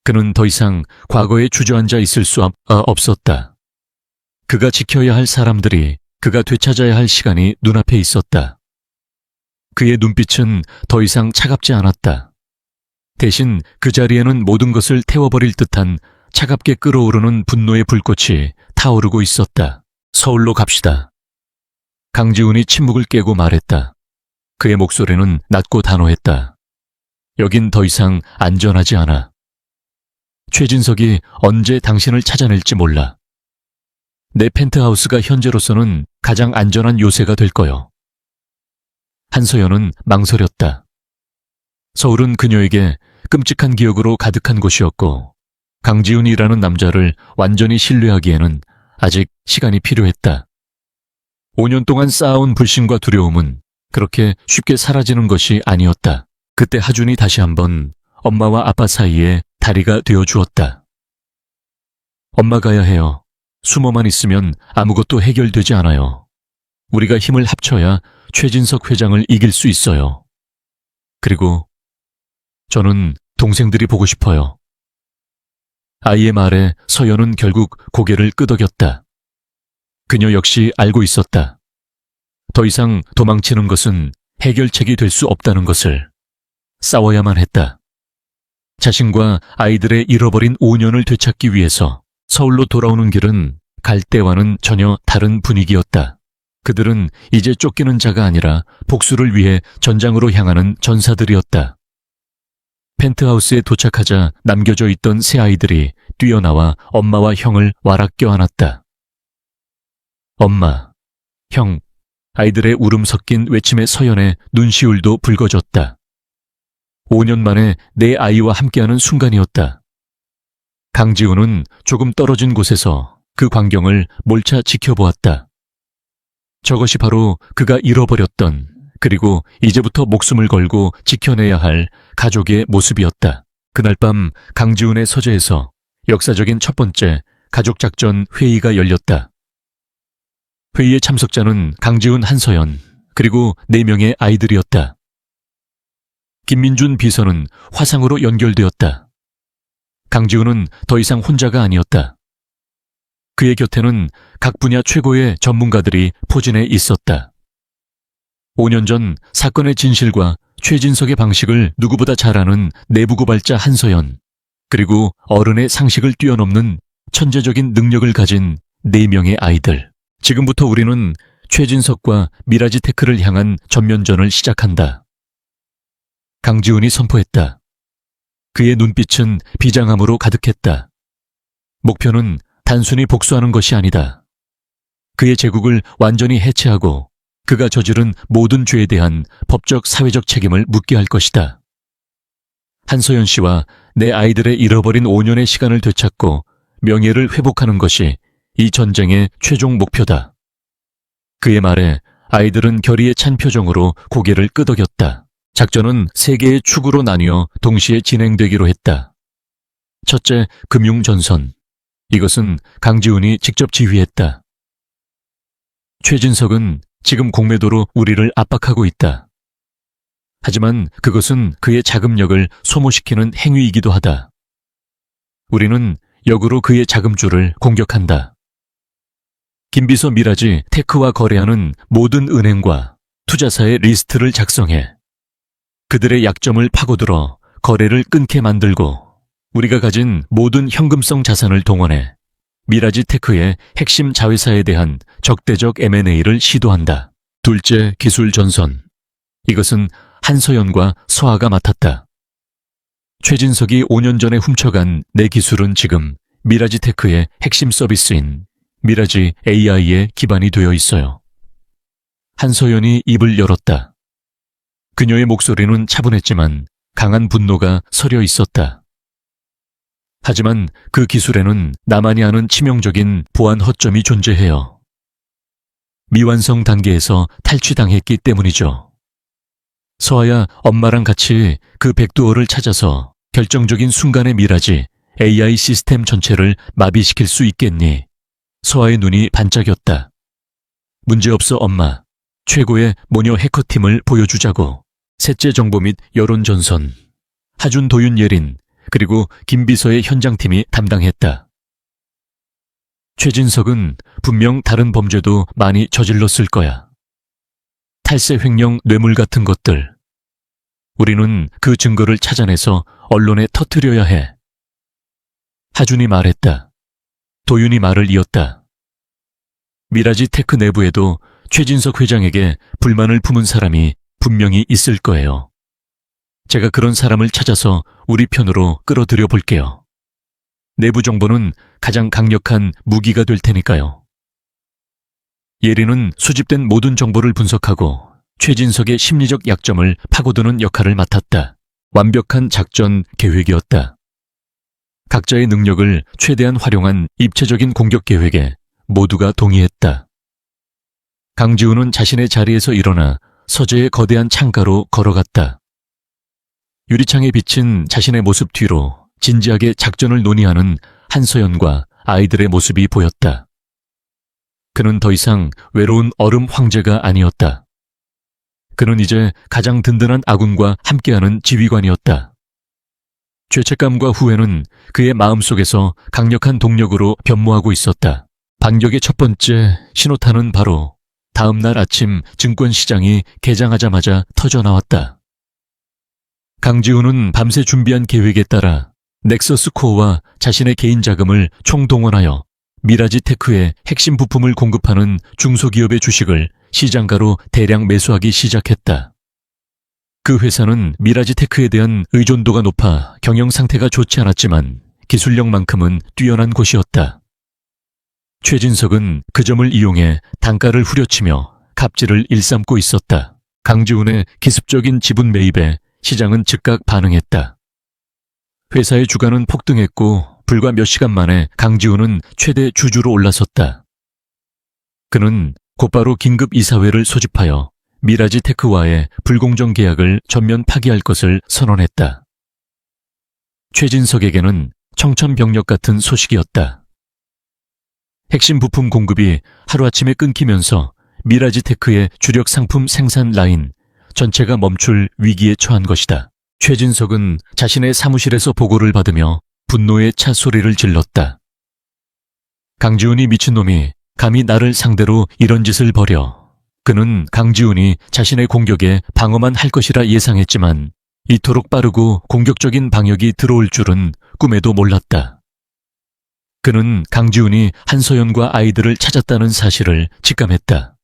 그는 더 이상 과거에 주저앉아 있을 수 없었다. 그가 지켜야 할 사람들이, 그가 되찾아야 할 시간이 눈앞에 있었다. 그의 눈빛은 더 이상 차갑지 않았다. 대신 그 자리에는 모든 것을 태워버릴 듯한 차갑게 끓어오르는 분노의 불꽃이 타오르고 있었다. 서울로 갑시다. 강지훈이 침묵을 깨고 말했다. 그의 목소리는 낮고 단호했다. 여긴 더 이상 안전하지 않아. 최진석이 언제 당신을 찾아낼지 몰라. 내 펜트하우스가 현재로서는 가장 안전한 요새가 될 거요. 한서연은 망설였다. 서울은 그녀에게 끔찍한 기억으로 가득한 곳이었고 강지훈이라는 남자를 완전히 신뢰하기에는 아직 시간이 필요했다. 5년 동안 쌓아온 불신과 두려움은 그렇게 쉽게 사라지는 것이 아니었다. 그때 하준이 다시 한번 엄마와 아빠 사이에 다리가 되어주었다. 엄마 가야 해요. 숨어만 있으면 아무것도 해결되지 않아요. 우리가 힘을 합쳐야 최진석 회장을 이길 수 있어요. 그리고 저는 동생들이 보고 싶어요. 아이의 말에 서연은 결국 고개를 끄덕였다. 그녀 역시 알고 있었다. 더 이상 도망치는 것은 해결책이 될 수 없다는 것을. 싸워야만 했다. 자신과 아이들의 잃어버린 5년을 되찾기 위해서 서울로 돌아오는 길은 갈 때와는 전혀 다른 분위기였다. 그들은 이제 쫓기는 자가 아니라 복수를 위해 전장으로 향하는 전사들이었다. 펜트하우스에 도착하자 남겨져 있던 새 아이들이 뛰어나와 엄마와 형을 와락 껴안았다. 엄마, 형, 아이들의 울음 섞인 외침에 서연의 눈시울도 붉어졌다. 5년 만에 내 아이와 함께하는 순간이었다. 강지훈은 조금 떨어진 곳에서 그 광경을 몰차 지켜보았다. 저것이 바로 그가 잃어버렸던 그리고 이제부터 목숨을 걸고 지켜내야 할 가족의 모습이었다. 그날 밤 강지훈의 서재에서 역사적인 첫 번째 가족작전 회의가 열렸다. 회의의 참석자는 강지훈, 한서연, 그리고 4명의 아이들이었다. 김민준 비서는 화상으로 연결되었다. 강지훈은 더 이상 혼자가 아니었다. 그의 곁에는 각 분야 최고의 전문가들이 포진해 있었다. 5년 전 사건의 진실과 최진석의 방식을 누구보다 잘 아는 내부고발자 한서연, 그리고 어른의 상식을 뛰어넘는 천재적인 능력을 가진 4명의 아이들. 지금부터 우리는 최진석과 미라지 테크를 향한 전면전을 시작한다. 강지훈이 선포했다. 그의 눈빛은 비장함으로 가득했다. 목표는 단순히 복수하는 것이 아니다. 그의 제국을 완전히 해체하고 그가 저지른 모든 죄에 대한 법적 사회적 책임을 묻게 할 것이다. 한서연 씨와 내 아이들의 잃어버린 5년의 시간을 되찾고 명예를 회복하는 것이 이 전쟁의 최종 목표다. 그의 말에 아이들은 결의에 찬 표정으로 고개를 끄덕였다. 작전은 3개의 축으로 나뉘어 동시에 진행되기로 했다. 첫째, 금융전선. 이것은 강지훈이 직접 지휘했다. 최진석은 지금 공매도로 우리를 압박하고 있다. 하지만 그것은 그의 자금력을 소모시키는 행위이기도 하다. 우리는 역으로 그의 자금줄을 공격한다. 김비서 미라지 테크와 거래하는 모든 은행과 투자사의 리스트를 작성해 그들의 약점을 파고들어 거래를 끊게 만들고 우리가 가진 모든 현금성 자산을 동원해 미라지 테크의 핵심 자회사에 대한 적대적 M&A를 시도한다. 둘째, 기술 전선. 이것은 한서연과 서아가 맡았다. 최진석이 5년 전에 훔쳐간 내 기술은 지금 미라지 테크의 핵심 서비스인 미라지 AI에 기반이 되어 있어요. 한서연이 입을 열었다. 그녀의 목소리는 차분했지만 강한 분노가 서려 있었다. 하지만 그 기술에는 나만이 아는 치명적인 보안 허점이 존재해요. 미완성 단계에서 탈취당했기 때문이죠. 서아야, 엄마랑 같이 그 백두어를 찾아서 결정적인 순간의 미라지 AI 시스템 전체를 마비시킬 수 있겠니? 서아의 눈이 반짝였다. 문제없어, 엄마. 최고의 모녀 해커팀을 보여주자고. 셋째, 정보 및 여론 전선. 하준, 도윤, 예린, 그리고 김비서의 현장팀이 담당했다. 최진석은 분명 다른 범죄도 많이 저질렀을 거야. 탈세, 횡령, 뇌물 같은 것들. 우리는 그 증거를 찾아내서 언론에 터뜨려야 해. 하준이 말했다. 도윤이 말을 이었다. 미라지 테크 내부에도 최진석 회장에게 불만을 품은 사람이 분명히 있을 거예요. 제가 그런 사람을 찾아서 우리 편으로 끌어들여 볼게요. 내부 정보는 가장 강력한 무기가 될 테니까요. 예리는 수집된 모든 정보를 분석하고 최진석의 심리적 약점을 파고드는 역할을 맡았다. 완벽한 작전 계획이었다. 각자의 능력을 최대한 활용한 입체적인 공격 계획에 모두가 동의했다. 강지훈은 자신의 자리에서 일어나 서재의 거대한 창가로 걸어갔다. 유리창에 비친 자신의 모습 뒤로 진지하게 작전을 논의하는 한서연과 아이들의 모습이 보였다. 그는 더 이상 외로운 얼음 황제가 아니었다. 그는 이제 가장 든든한 아군과 함께하는 지휘관이었다. 죄책감과 후회는 그의 마음속에서 강력한 동력으로 변모하고 있었다. 반격의 첫 번째 신호탄은 바로 다음 날 아침 증권시장이 개장하자마자 터져나왔다. 강지훈은 밤새 준비한 계획에 따라 넥서스 코어와 자신의 개인 자금을 총동원하여 미라지 테크의 핵심 부품을 공급하는 중소기업의 주식을 시장가로 대량 매수하기 시작했다. 그 회사는 미라지 테크에 대한 의존도가 높아 경영 상태가 좋지 않았지만 기술력만큼은 뛰어난 곳이었다. 최진석은 그 점을 이용해 단가를 후려치며 갑질을 일삼고 있었다. 강지훈의 기습적인 지분 매입에 시장은 즉각 반응했다. 회사의 주가는 폭등했고 불과 몇 시간 만에 강지훈은 최대 주주로 올라섰다. 그는 곧바로 긴급 이사회를 소집하여 미라지 테크와의 불공정 계약을 전면 파기할 것을 선언했다. 최진석에게는 청천벽력 같은 소식이었다. 핵심 부품 공급이 하루아침에 끊기면서 미라지 테크의 주력 상품 생산 라인 전체가 멈출 위기에 처한 것이다. 최진석은 자신의 사무실에서 보고를 받으며 분노의 차 소리를 질렀다. 강지훈이 미친놈이 감히 나를 상대로 이런 짓을 벌여. 그는 강지훈이 자신의 공격에 방어만 할 것이라 예상했지만 이토록 빠르고 공격적인 방역이 들어올 줄은 꿈에도 몰랐다. 그는 강지훈이 한서연과 아이들을 찾았다는 사실을 직감했다.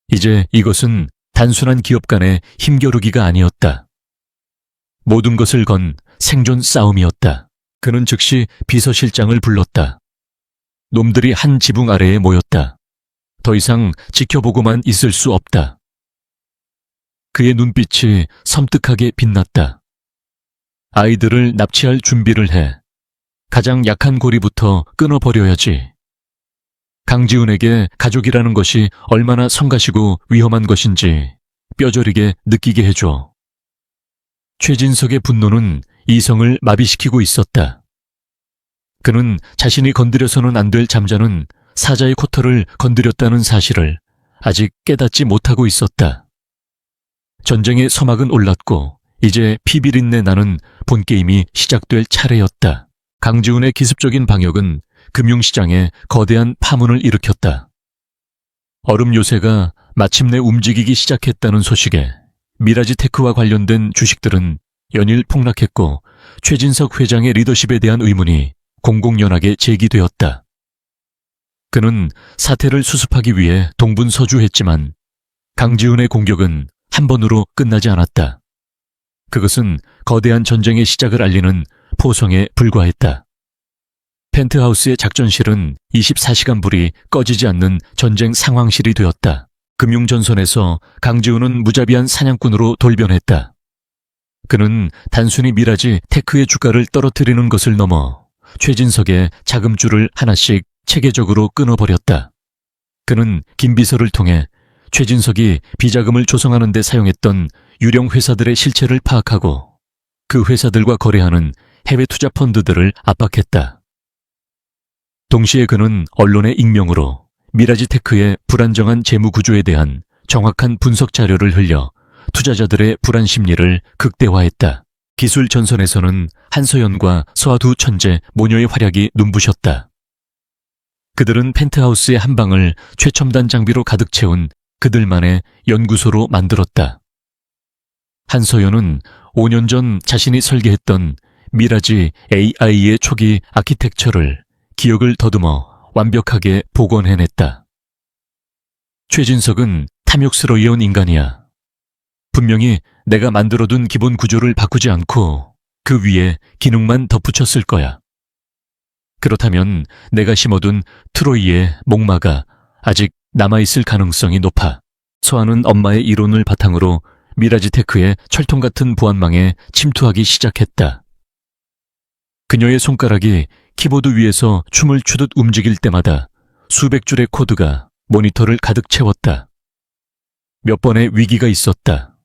이제 이것은 단순한 기업 간의 힘겨루기가 아니었다. 모든 것을 건 생존 싸움이었다. 그는 즉시 비서실장을 불렀다. 놈들이 한 지붕 아래에 모였다. 더 이상 지켜보고만 있을 수 없다. 그의 눈빛이 섬뜩하게 빛났다. 아이들을 납치할 준비를 해. 가장 약한 고리부터 끊어버려야지. 강지훈에게 가족이라는 것이 얼마나 성가시고 위험한 것인지 뼈저리게 느끼게 해줘. 최진석의 분노는 이성을 마비시키고 있었다. 그는 자신이 건드려서는 안 될 잠자는 사자의 코털을 건드렸다는 사실을 아직 깨닫지 못하고 있었다. 전쟁의 서막은 올랐고 이제 피비린내 나는 본게임이 시작될 차례였다. 강지훈의 기습적인 방역은 금융시장에 거대한 파문을 일으켰다. 얼음 요새가 마침내 움직이기 시작했다는 소식에 미라지 테크와 관련된 주식들은 연일 폭락했고 최진석 회장의 리더십에 대한 의문이 공공연하게 제기되었다. 그는 사태를 수습하기 위해 동분서주했지만 강지훈의 공격은 한 번으로 끝나지 않았다. 그것은 거대한 전쟁의 시작을 알리는 포성에 불과했다. 펜트하우스의 작전실은 24시간 불이 꺼지지 않는 전쟁 상황실이 되었다. 금융전선에서 강지훈은 무자비한 사냥꾼으로 돌변했다. 그는 단순히 미라지 테크의 주가를 떨어뜨리는 것을 넘어 최진석의 자금줄을 하나씩 체계적으로 끊어버렸다. 그는 김비서를 통해 최진석이 비자금을 조성하는 데 사용했던 유령 회사들의 실체를 파악하고 그 회사들과 거래하는 해외 투자 펀드들을 압박했다. 동시에 그는 언론의 익명으로 미라지 테크의 불안정한 재무 구조에 대한 정확한 분석 자료를 흘려 투자자들의 불안 심리를 극대화했다. 기술 전선에서는 한서연과 서아두 천재 모녀의 활약이 눈부셨다. 그들은 펜트하우스의 한 방을 최첨단 장비로 가득 채운 그들만의 연구소로 만들었다. 한서연은 5년 전 자신이 설계했던 미라지 AI의 초기 아키텍처를 기억을 더듬어 완벽하게 복원해냈다. 최진석은 탐욕스러운 인간이야. 분명히 내가 만들어둔 기본 구조를 바꾸지 않고 그 위에 기능만 덧붙였을 거야. 그렇다면 내가 심어둔 트로이의 목마가 아직 남아있을 가능성이 높아. 서한은 엄마의 이론을 바탕으로 미라지테크의 철통 같은 보안망에 침투하기 시작했다. 그녀의 손가락이 키보드 위에서 춤을 추듯 움직일 때마다 수백 줄의 코드가 모니터를 가득 채웠다. 몇 번의 위기가 있었다.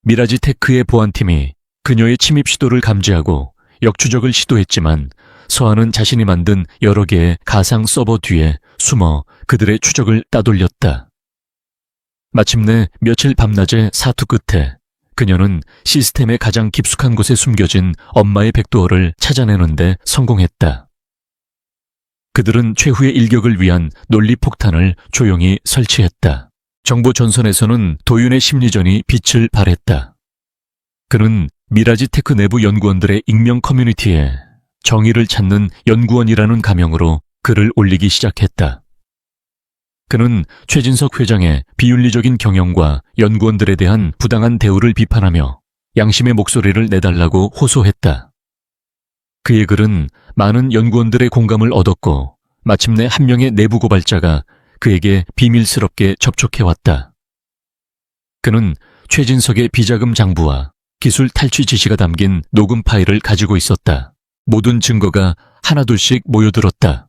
미라지테크의 보안팀이 그녀의 침입 시도를 감지하고 역추적을 시도했지만 서한은 자신이 만든 여러 개의 가상 서버 뒤에 숨어 그들의 추적을 따돌렸다. 마침내 며칠 밤낮의 사투 끝에 그녀는 시스템의 가장 깊숙한 곳에 숨겨진 엄마의 백도어를 찾아내는데 성공했다. 그들은 최후의 일격을 위한 논리 폭탄을 조용히 설치했다. 정보 전선에서는 도윤의 심리전이 빛을 발했다. 그는 미라지테크 내부 연구원들의 익명 커뮤니티에 정의를 찾는 연구원이라는 가명으로 글을 올리기 시작했다. 그는 최진석 회장의 비윤리적인 경영과 연구원들에 대한 부당한 대우를 비판하며 양심의 목소리를 내달라고 호소했다. 그의 글은 많은 연구원들의 공감을 얻었고 마침내 한 명의 내부 고발자가 그에게 비밀스럽게 접촉해왔다. 그는 최진석의 비자금 장부와 기술 탈취 지시가 담긴 녹음 파일을 가지고 있었다. 모든 증거가 하나둘씩 모여들었다.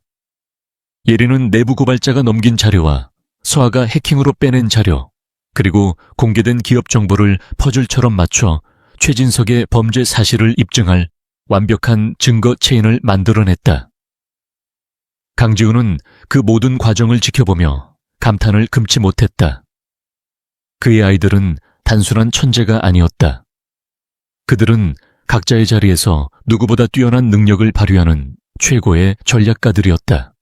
예리는 내부 고발자가 넘긴 자료와 서아가 해킹으로 빼낸 자료, 그리고 공개된 기업 정보를 퍼즐처럼 맞춰 최진석의 범죄 사실을 입증할 완벽한 증거 체인을 만들어냈다. 강지훈은 그 모든 과정을 지켜보며 감탄을 금치 못했다. 그의 아이들은 단순한 천재가 아니었다. 그들은 각자의 자리에서 누구보다 뛰어난 능력을 발휘하는 최고의 전략가들이었다.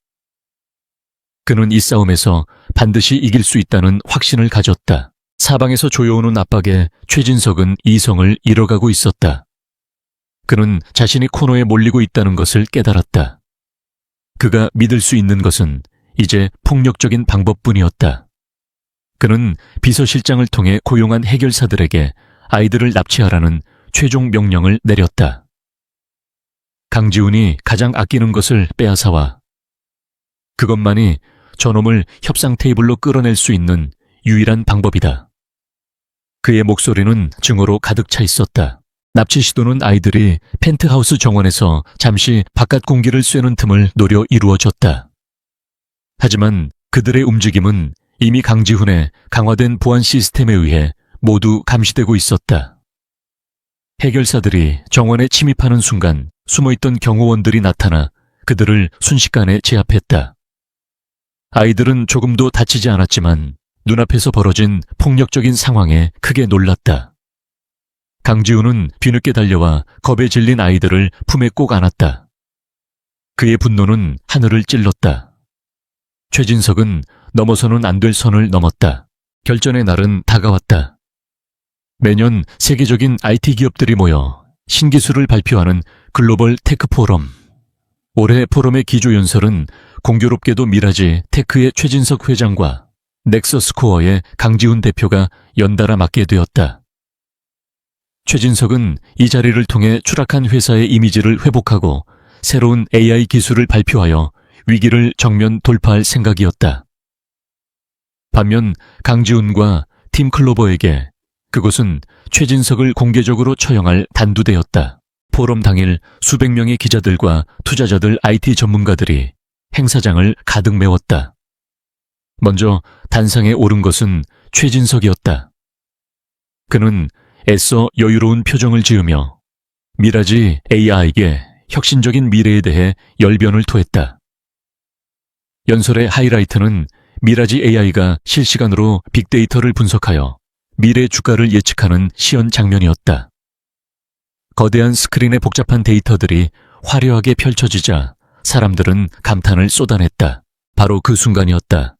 그는 이 싸움에서 반드시 이길 수 있다는 확신을 가졌다. 사방에서 조여오는 압박에 최진석은 이성을 잃어가고 있었다. 그는 자신이 코너에 몰리고 있다는 것을 깨달았다. 그가 믿을 수 있는 것은 이제 폭력적인 방법뿐이었다. 그는 비서실장을 통해 고용한 해결사들에게 아이들을 납치하라는 최종 명령을 내렸다. 강지훈이 가장 아끼는 것을 빼앗아와 그것만이 저놈을 협상 테이블로 끌어낼 수 있는 유일한 방법이다. 그의 목소리는 증오로 가득 차 있었다. 납치 시도는 아이들이 펜트하우스 정원에서 잠시 바깥 공기를 쐬는 틈을 노려 이루어졌다. 하지만 그들의 움직임은 이미 강지훈의 강화된 보안 시스템에 의해 모두 감시되고 있었다. 해결사들이 정원에 침입하는 순간 숨어있던 경호원들이 나타나 그들을 순식간에 제압했다. 아이들은 조금도 다치지 않았지만 눈앞에서 벌어진 폭력적인 상황에 크게 놀랐다. 강지훈은 뒤늦게 달려와 겁에 질린 아이들을 품에 꼭 안았다. 그의 분노는 하늘을 찔렀다. 최진석은 넘어서는 안 될 선을 넘었다. 결전의 날은 다가왔다. 매년 세계적인 IT 기업들이 모여 신기술을 발표하는 글로벌 테크 포럼. 올해 포럼의 기조연설은 공교롭게도 미라지 테크의 최진석 회장과 넥서스 코어의 강지훈 대표가 연달아 맡게 되었다. 최진석은 이 자리를 통해 추락한 회사의 이미지를 회복하고 새로운 AI 기술을 발표하여 위기를 정면 돌파할 생각이었다. 반면 강지훈과 팀 클로버에게 그곳은 최진석을 공개적으로 처형할 단두대였다. 포럼 당일 수백 명의 기자들과 투자자들 IT 전문가들이 행사장을 가득 메웠다. 먼저 단상에 오른 것은 최진석이었다. 그는 애써 여유로운 표정을 지으며 미라지 AI에게 혁신적인 미래에 대해 열변을 토했다. 연설의 하이라이트는 미라지 AI가 실시간으로 빅데이터를 분석하여 미래 주가를 예측하는 시연 장면이었다. 거대한 스크린의 복잡한 데이터들이 화려하게 펼쳐지자 사람들은 감탄을 쏟아냈다. 바로 그 순간이었다.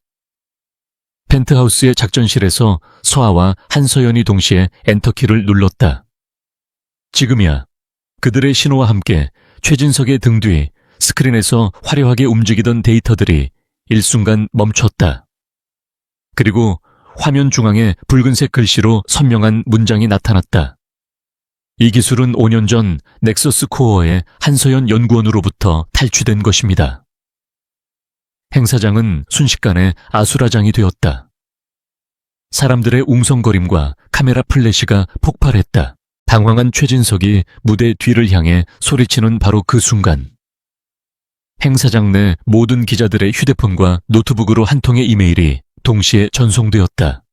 펜트하우스의 작전실에서 서아와 한서연이 동시에 엔터키를 눌렀다. 지금이야. 그들의 신호와 함께 최진석의 등 뒤 스크린에서 화려하게 움직이던 데이터들이 일순간 멈췄다. 그리고 화면 중앙에 붉은색 글씨로 선명한 문장이 나타났다. 이 기술은 5년 전 넥서스 코어의 한서연 연구원으로부터 탈취된 것입니다. 행사장은 순식간에 아수라장이 되었다. 사람들의 웅성거림과 카메라 플래시가 폭발했다. 당황한 최진석이 무대 뒤를 향해 소리치는 바로 그 순간, 행사장 내 모든 기자들의 휴대폰과 노트북으로 한 통의 이메일이 동시에 전송되었다.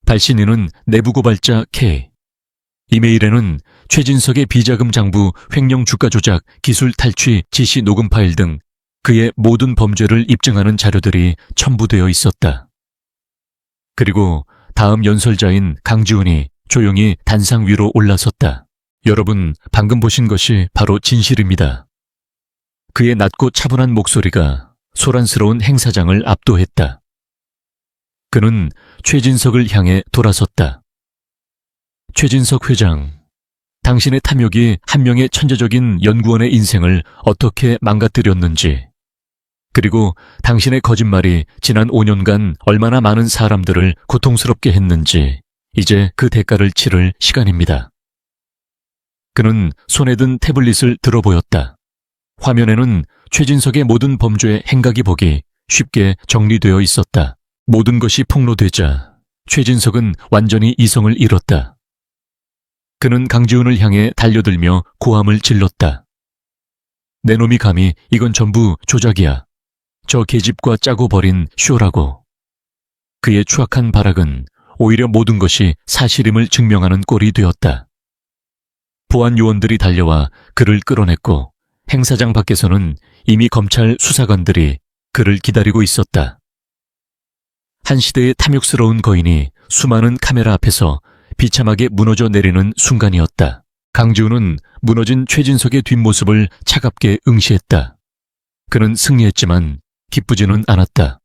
발신인은 내부고발자 K. 이메일에는 최진석의 비자금 장부, 횡령 주가 조작, 기술 탈취, 지시 녹음 파일 등 그의 모든 범죄를 입증하는 자료들이 첨부되어 있었다. 그리고 다음 연설자인 강지훈이 조용히 단상 위로 올라섰다. 여러분, 방금 보신 것이 바로 진실입니다. 그의 낮고 차분한 목소리가 소란스러운 행사장을 압도했다. 그는 최진석을 향해 돌아섰다. 최진석 회장, 당신의 탐욕이 한 명의 천재적인 연구원의 인생을 어떻게 망가뜨렸는지, 그리고 당신의 거짓말이 지난 5년간 얼마나 많은 사람들을 고통스럽게 했는지 이제 그 대가를 치를 시간입니다. 그는 손에 든 태블릿을 들어보였다. 화면에는 최진석의 모든 범죄의 행각이 보기 쉽게 정리되어 있었다. 모든 것이 폭로되자 최진석은 완전히 이성을 잃었다. 그는 강지훈을 향해 달려들며 고함을 질렀다. 내 놈이 감히 이건 전부 조작이야. 저 계집과 짜고 버린 쇼라고. 그의 추악한 발악은 오히려 모든 것이 사실임을 증명하는 꼴이 되었다. 보안 요원들이 달려와 그를 끌어냈고 행사장 밖에서는 이미 검찰 수사관들이 그를 기다리고 있었다. 한 시대의 탐욕스러운 거인이 수많은 카메라 앞에서 비참하게 무너져 내리는 순간이었다. 강지훈은 무너진 최진석의 뒷모습을 차갑게 응시했다. 그는 승리했지만 기쁘지는 않았다.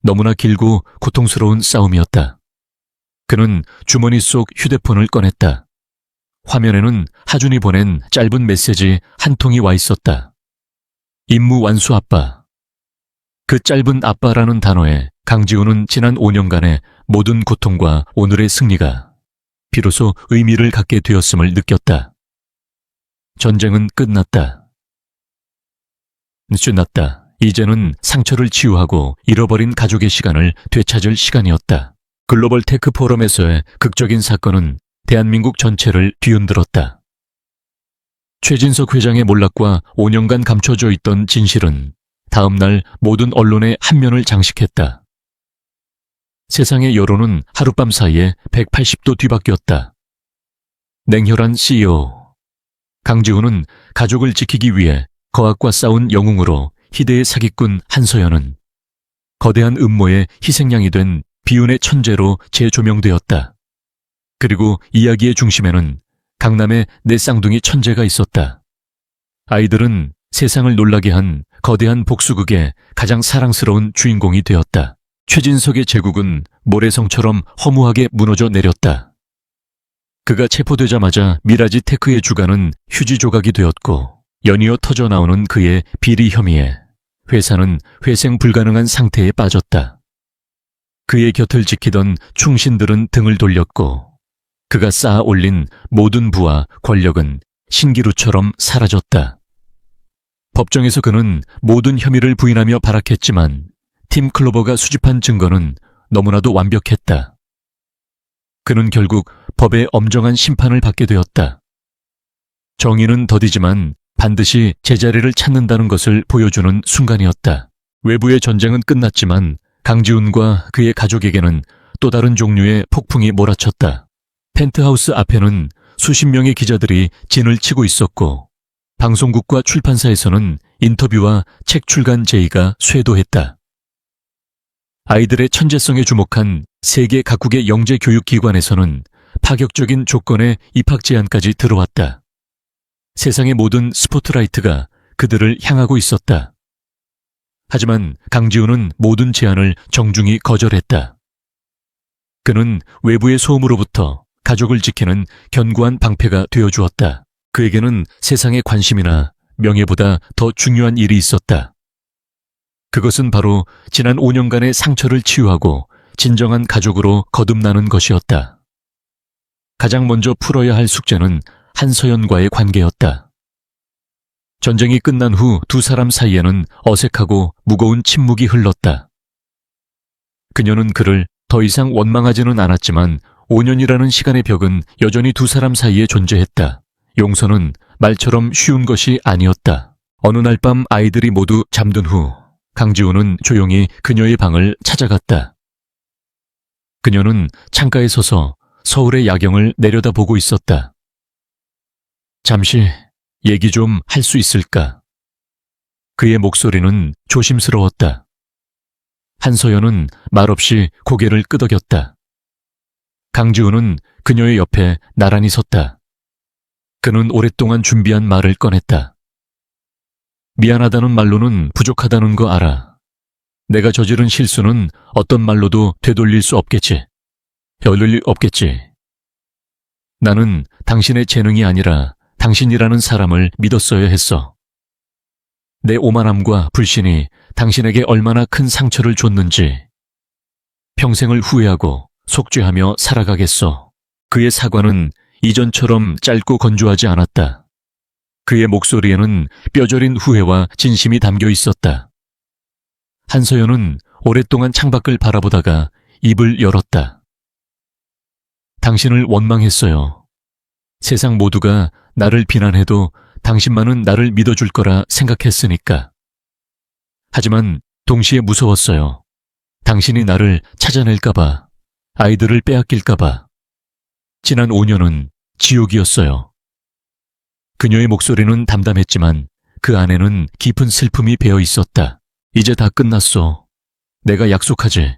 너무나 길고 고통스러운 싸움이었다. 그는 주머니 속 휴대폰을 꺼냈다. 화면에는 하준이 보낸 짧은 메시지 한 통이 와 있었다. 임무 완수 아빠. 그 짧은 아빠라는 단어에 강지훈은 지난 5년간의 모든 고통과 오늘의 승리가 비로소 의미를 갖게 되었음을 느꼈다. 전쟁은 끝났다. 끝났다. 이제는 상처를 치유하고 잃어버린 가족의 시간을 되찾을 시간이었다. 글로벌 테크 포럼에서의 극적인 사건은 대한민국 전체를 뒤흔들었다. 최진석 회장의 몰락과 5년간 감춰져 있던 진실은 다음 날 모든 언론의 한 면을 장식했다. 세상의 여론은 하룻밤 사이에 180도 뒤바뀌었다. 냉혈한 CEO. 강지훈은 가족을 지키기 위해 거악과 싸운 영웅으로 희대의 사기꾼 한서연은 거대한 음모의 희생양이 된 비운의 천재로 재조명되었다. 그리고 이야기의 중심에는 강남의 내 쌍둥이 천재가 있었다. 아이들은 세상을 놀라게 한 거대한 복수극의 가장 사랑스러운 주인공이 되었다. 최진석의 제국은 모래성처럼 허무하게 무너져 내렸다. 그가 체포되자마자 미라지 테크의 주가는 휴지 조각이 되었고 연이어 터져나오는 그의 비리 혐의에 회사는 회생 불가능한 상태에 빠졌다. 그의 곁을 지키던 충신들은 등을 돌렸고 그가 쌓아 올린 모든 부와 권력은 신기루처럼 사라졌다. 법정에서 그는 모든 혐의를 부인하며 발악했지만 팀 클로버가 수집한 증거는 너무나도 완벽했다. 그는 결국 법의 엄정한 심판을 받게 되었다. 정의는 더디지만 반드시 제자리를 찾는다는 것을 보여주는 순간이었다. 외부의 전쟁은 끝났지만 강지훈과 그의 가족에게는 또 다른 종류의 폭풍이 몰아쳤다. 펜트하우스 앞에는 수십 명의 기자들이 진을 치고 있었고 방송국과 출판사에서는 인터뷰와 책 출간 제의가 쇄도했다. 아이들의 천재성에 주목한 세계 각국의 영재교육기관에서는 파격적인 조건의 입학 제한까지 들어왔다. 세상의 모든 스포트라이트가 그들을 향하고 있었다. 하지만 강지훈은 모든 제안을 정중히 거절했다. 그는 외부의 소음으로부터 가족을 지키는 견고한 방패가 되어주었다. 그에게는 세상의 관심이나 명예보다 더 중요한 일이 있었다. 그것은 바로 지난 5년간의 상처를 치유하고 진정한 가족으로 거듭나는 것이었다. 가장 먼저 풀어야 할 숙제는 한서연과의 관계였다. 전쟁이 끝난 후 두 사람 사이에는 어색하고 무거운 침묵이 흘렀다. 그녀는 그를 더 이상 원망하지는 않았지만 5년이라는 시간의 벽은 여전히 두 사람 사이에 존재했다. 용서는 말처럼 쉬운 것이 아니었다. 어느 날 밤 아이들이 모두 잠든 후 강지훈은 조용히 그녀의 방을 찾아갔다. 그녀는 창가에 서서 서울의 야경을 내려다보고 있었다. 잠시 얘기 좀 할 수 있을까? 그의 목소리는 조심스러웠다. 한서연은 말없이 고개를 끄덕였다. 강지훈은 그녀의 옆에 나란히 섰다. 그는 오랫동안 준비한 말을 꺼냈다. 미안하다는 말로는 부족하다는 거 알아. 내가 저지른 실수는 어떤 말로도 되돌릴 수 없겠지. 별일 없겠지. 나는 당신의 재능이 아니라 당신이라는 사람을 믿었어야 했어. 내 오만함과 불신이 당신에게 얼마나 큰 상처를 줬는지 평생을 후회하고 속죄하며 살아가겠어. 그의 사과는 이전처럼 짧고 건조하지 않았다. 그의 목소리에는 뼈저린 후회와 진심이 담겨 있었다. 한서연은 오랫동안 창밖을 바라보다가 입을 열었다. 당신을 원망했어요. 세상 모두가 나를 비난해도 당신만은 나를 믿어줄 거라 생각했으니까. 하지만 동시에 무서웠어요. 당신이 나를 찾아낼까봐, 아이들을 빼앗길까봐. 지난 5년은 지옥이었어요. 그녀의 목소리는 담담했지만 그 안에는 깊은 슬픔이 배어 있었다. 이제 다 끝났어. 내가 약속하지.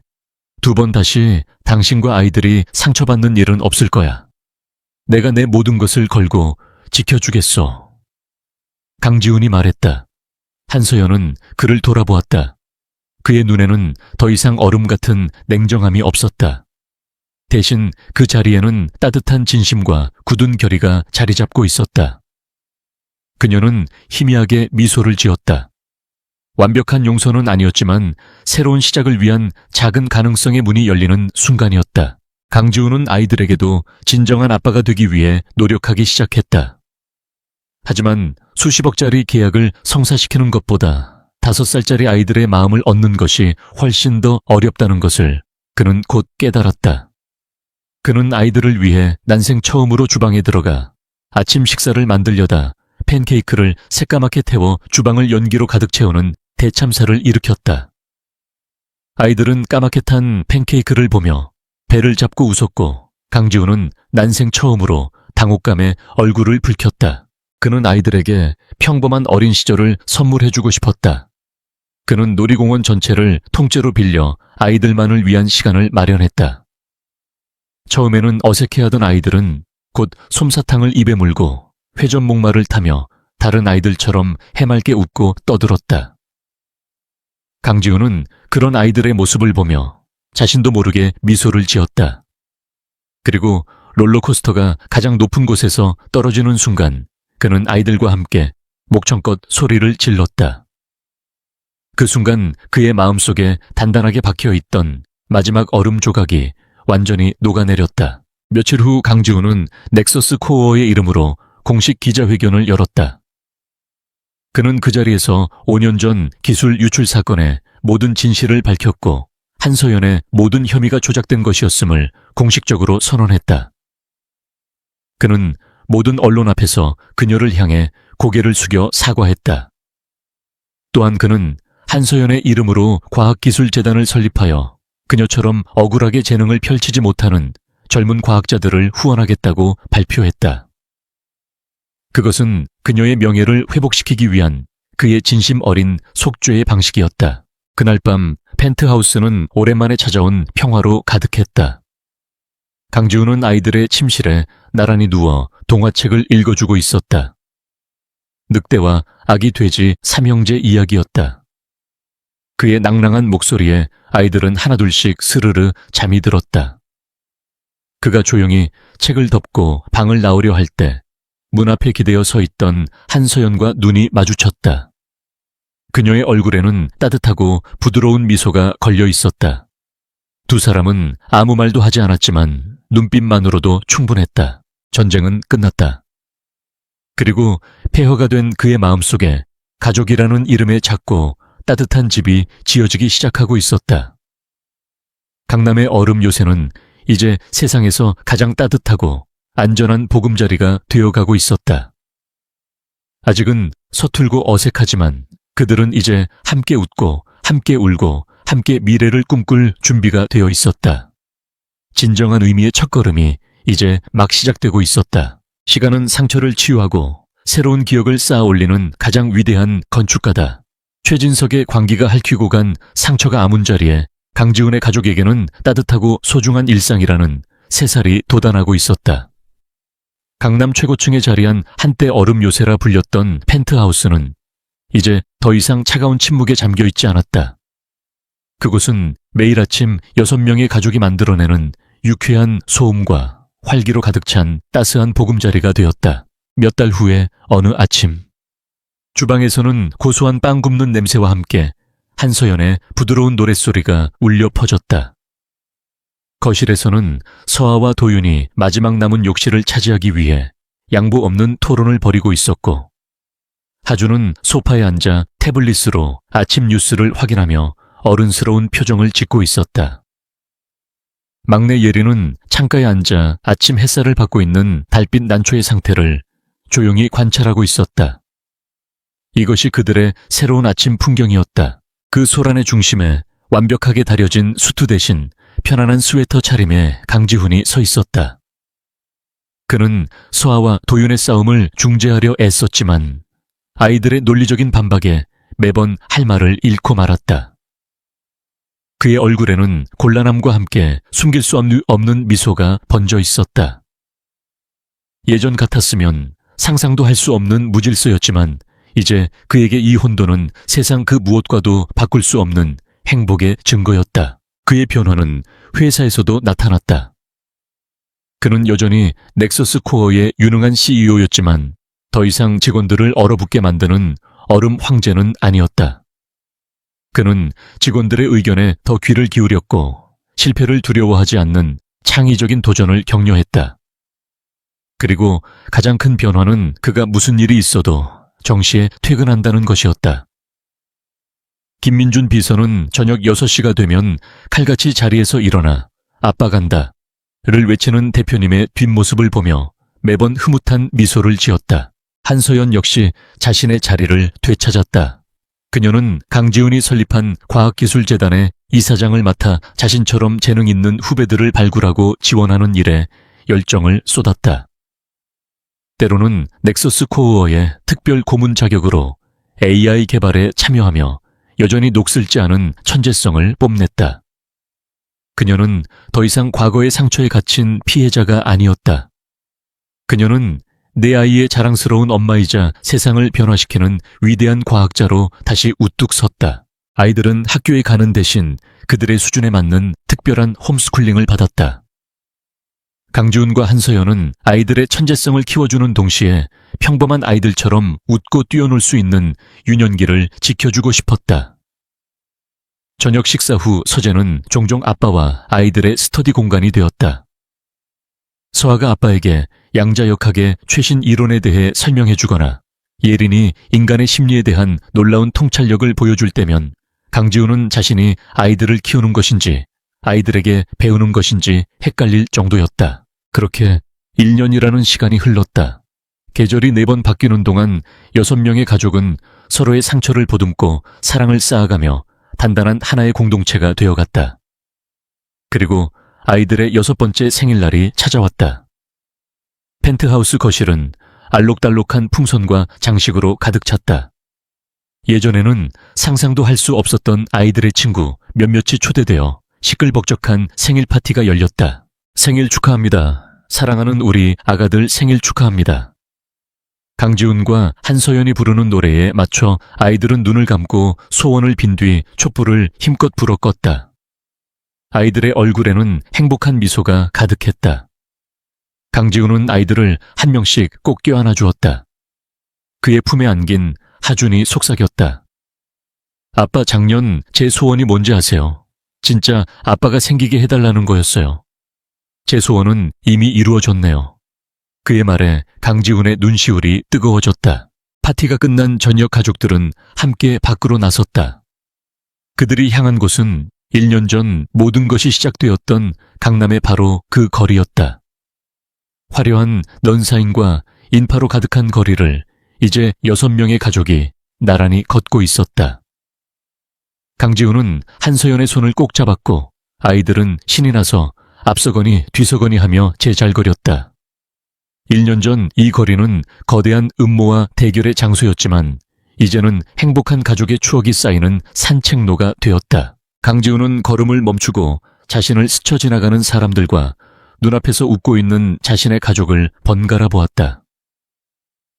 2번 다시 당신과 아이들이 상처받는 일은 없을 거야. 내가 내 모든 것을 걸고 지켜주겠어. 강지훈이 말했다. 한서연은 그를 돌아보았다. 그의 눈에는 더 이상 얼음 같은 냉정함이 없었다. 대신 그 자리에는 따뜻한 진심과 굳은 결의가 자리 잡고 있었다. 그녀는 희미하게 미소를 지었다. 완벽한 용서는 아니었지만 새로운 시작을 위한 작은 가능성의 문이 열리는 순간이었다. 강지훈은 아이들에게도 진정한 아빠가 되기 위해 노력하기 시작했다. 하지만 수십억짜리 계약을 성사시키는 것보다 5살짜리 아이들의 마음을 얻는 것이 훨씬 더 어렵다는 것을 그는 곧 깨달았다. 그는 아이들을 위해 난생 처음으로 주방에 들어가 아침 식사를 만들려다 팬케이크를 새까맣게 태워 주방을 연기로 가득 채우는 대참사를 일으켰다. 아이들은 까맣게 탄 팬케이크를 보며 배를 잡고 웃었고 강지훈은 난생 처음으로 당혹감에 얼굴을 붉혔다. 그는 아이들에게 평범한 어린 시절을 선물해주고 싶었다. 그는 놀이공원 전체를 통째로 빌려 아이들만을 위한 시간을 마련했다. 처음에는 어색해하던 아이들은 곧 솜사탕을 입에 물고 회전목마를 타며 다른 아이들처럼 해맑게 웃고 떠들었다. 강지훈은 그런 아이들의 모습을 보며 자신도 모르게 미소를 지었다. 그리고 롤러코스터가 가장 높은 곳에서 떨어지는 순간 그는 아이들과 함께 목청껏 소리를 질렀다. 그 순간 그의 마음속에 단단하게 박혀있던 마지막 얼음 조각이 완전히 녹아내렸다. 며칠 후 강지훈은 넥서스 코어의 이름으로 공식 기자회견을 열었다. 그는 그 자리에서 5년 전 기술 유출 사건의 모든 진실을 밝혔고 한서연의 모든 혐의가 조작된 것이었음을 공식적으로 선언했다. 그는 모든 언론 앞에서 그녀를 향해 고개를 숙여 사과했다. 또한 그는 한서연의 이름으로 과학기술재단을 설립하여 그녀처럼 억울하게 재능을 펼치지 못하는 젊은 과학자들을 후원하겠다고 발표했다. 그것은 그녀의 명예를 회복시키기 위한 그의 진심 어린 속죄의 방식이었다. 그날 밤 펜트하우스는 오랜만에 찾아온 평화로 가득했다. 강지훈은 아이들의 침실에 나란히 누워 동화책을 읽어주고 있었다. 늑대와 아기 돼지 삼형제 이야기였다. 그의 낭랑한 목소리에 아이들은 하나둘씩 스르르 잠이 들었다. 그가 조용히 책을 덮고 방을 나오려 할 때 문 앞에 기대어 서 있던 한서연과 눈이 마주쳤다. 그녀의 얼굴에는 따뜻하고 부드러운 미소가 걸려 있었다. 두 사람은 아무 말도 하지 않았지만 눈빛만으로도 충분했다. 전쟁은 끝났다. 그리고 폐허가 된 그의 마음속에 가족이라는 이름의 작고 따뜻한 집이 지어지기 시작하고 있었다. 강남의 얼음 요새는 이제 세상에서 가장 따뜻하고 안전한 보금자리가 되어가고 있었다. 아직은 서툴고 어색하지만 그들은 이제 함께 웃고 함께 울고 함께 미래를 꿈꿀 준비가 되어 있었다. 진정한 의미의 첫걸음이 이제 막 시작되고 있었다. 시간은 상처를 치유하고 새로운 기억을 쌓아 올리는 가장 위대한 건축가다. 최진석의 광기가 핥히고 간 상처가 아문 자리에 강지훈의 가족에게는 따뜻하고 소중한 일상이라는 새살이 돋아나고 있었다. 강남 최고층에 자리한 한때 얼음 요새라 불렸던 펜트하우스는 이제 더 이상 차가운 침묵에 잠겨있지 않았다. 그곳은 매일 아침 6명의 가족이 만들어내는 유쾌한 소음과 활기로 가득 찬 따스한 보금자리가 되었다. 몇 달 후에 어느 아침, 주방에서는 고소한 빵 굽는 냄새와 함께 한서연의 부드러운 노랫소리가 울려 퍼졌다. 거실에서는 서아와 도윤이 마지막 남은 욕실을 차지하기 위해 양보 없는 토론을 벌이고 있었고, 하주는 소파에 앉아 태블릿으로 아침 뉴스를 확인하며 어른스러운 표정을 짓고 있었다. 막내 예리는 창가에 앉아 아침 햇살을 받고 있는 달빛 난초의 상태를 조용히 관찰하고 있었다. 이것이 그들의 새로운 아침 풍경이었다. 그 소란의 중심에 완벽하게 다려진 수트 대신 편안한 스웨터 차림에 강지훈이 서 있었다. 그는 서아와 도윤의 싸움을 중재하려 애썼지만 아이들의 논리적인 반박에 매번 할 말을 잃고 말았다. 그의 얼굴에는 곤란함과 함께 숨길 수 없는 미소가 번져 있었다. 예전 같았으면 상상도 할 수 없는 무질서였지만 이제 그에게 이 혼돈은 세상 그 무엇과도 바꿀 수 없는 행복의 증거였다. 그의 변화는 회사에서도 나타났다. 그는 여전히 넥서스 코어의 유능한 CEO였지만 더 이상 직원들을 얼어붙게 만드는 얼음 황제는 아니었다. 그는 직원들의 의견에 더 귀를 기울였고 실패를 두려워하지 않는 창의적인 도전을 격려했다. 그리고 가장 큰 변화는 그가 무슨 일이 있어도 정시에 퇴근한다는 것이었다. 김민준 비서는 저녁 6시가 되면 칼같이 자리에서 일어나 아빠 간다 를 외치는 대표님의 뒷모습을 보며 매번 흐뭇한 미소를 지었다. 한서연 역시 자신의 자리를 되찾았다. 그녀는 강지훈이 설립한 과학기술재단의 이사장을 맡아 자신처럼 재능 있는 후배들을 발굴하고 지원하는 일에 열정을 쏟았다. 때로는 넥서스 코어의 특별 고문 자격으로 AI 개발에 참여하며 여전히 녹슬지 않은 천재성을 뽐냈다. 그녀는 더 이상 과거의 상처에 갇힌 피해자가 아니었다. 그녀는 내 아이의 자랑스러운 엄마이자 세상을 변화시키는 위대한 과학자로 다시 우뚝 섰다. 아이들은 학교에 가는 대신 그들의 수준에 맞는 특별한 홈스쿨링을 받았다. 강지훈과 한서연은 아이들의 천재성을 키워주는 동시에 평범한 아이들처럼 웃고 뛰어놀 수 있는 유년기를 지켜주고 싶었다. 저녁 식사 후 서재는 종종 아빠와 아이들의 스터디 공간이 되었다. 서아가 아빠에게 양자역학의 최신 이론에 대해 설명해주거나 예린이 인간의 심리에 대한 놀라운 통찰력을 보여줄 때면 강지훈은 자신이 아이들을 키우는 것인지 아이들에게 배우는 것인지 헷갈릴 정도였다. 그렇게 1년이라는 시간이 흘렀다. 계절이 4번 바뀌는 동안 6명의 가족은 서로의 상처를 보듬고 사랑을 쌓아가며 단단한 하나의 공동체가 되어갔다. 그리고 아이들의 6번째 생일날이 찾아왔다. 펜트하우스 거실은 알록달록한 풍선과 장식으로 가득 찼다. 예전에는 상상도 할 수 없었던 아이들의 친구 몇몇이 초대되어 시끌벅적한 생일 파티가 열렸다. 생일 축하합니다. 사랑하는 우리 아가들 생일 축하합니다. 강지훈과 한서연이 부르는 노래에 맞춰 아이들은 눈을 감고 소원을 빈 뒤 촛불을 힘껏 불어 껐다. 아이들의 얼굴에는 행복한 미소가 가득했다. 강지훈은 아이들을 한 명씩 꼭 껴안아 주었다. 그의 품에 안긴 하준이 속삭였다. 아빠, 작년 제 소원이 뭔지 아세요? 진짜 아빠가 생기게 해달라는 거였어요. 제 소원은 이미 이루어졌네요. 그의 말에 강지훈의 눈시울이 뜨거워졌다. 파티가 끝난 저녁 가족들은 함께 밖으로 나섰다. 그들이 향한 곳은 1년 전 모든 것이 시작되었던 강남의 바로 그 거리였다. 화려한 넌사인과 인파로 가득한 거리를 이제 6명의 가족이 나란히 걷고 있었다. 강지훈은 한서연의 손을 꼭 잡았고 아이들은 신이 나서 앞서거니 뒤서거니 하며 제잘거렸다. 1년 전 이 거리는 거대한 음모와 대결의 장소였지만 이제는 행복한 가족의 추억이 쌓이는 산책로가 되었다. 강지훈은 걸음을 멈추고 자신을 스쳐 지나가는 사람들과 눈앞에서 웃고 있는 자신의 가족을 번갈아 보았다.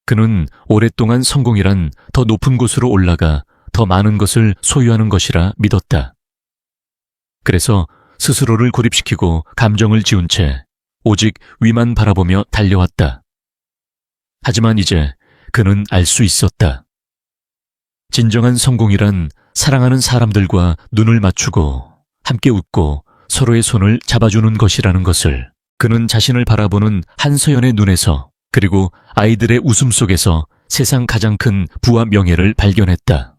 그는 오랫동안 성공이란 더 높은 곳으로 올라가 더 많은 것을 소유하는 것이라 믿었다. 그래서 스스로를 고립시키고 감정을 지운 채 오직 위만 바라보며 달려왔다. 하지만 이제 그는 알 수 있었다. 진정한 성공이란 사랑하는 사람들과 눈을 맞추고 함께 웃고 서로의 손을 잡아주는 것이라는 것을 그는 자신을 바라보는 한서연의 눈에서 그리고 아이들의 웃음 속에서 세상 가장 큰 부와 명예를 발견했다.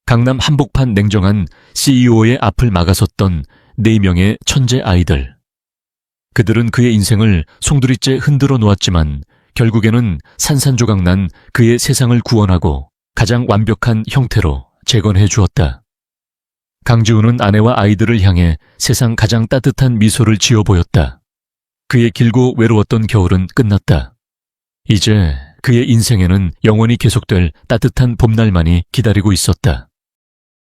강남 한복판 냉정한 CEO의 앞을 막아섰던 4명의 천재 아이들. 그들은 그의 인생을 송두리째 흔들어 놓았지만 결국에는 산산조각난 그의 세상을 구원하고 가장 완벽한 형태로 재건해 주었다. 강지훈은 아내와 아이들을 향해 세상 가장 따뜻한 미소를 지어 보였다. 그의 길고 외로웠던 겨울은 끝났다. 이제 그의 인생에는 영원히 계속될 따뜻한 봄날만이 기다리고 있었다.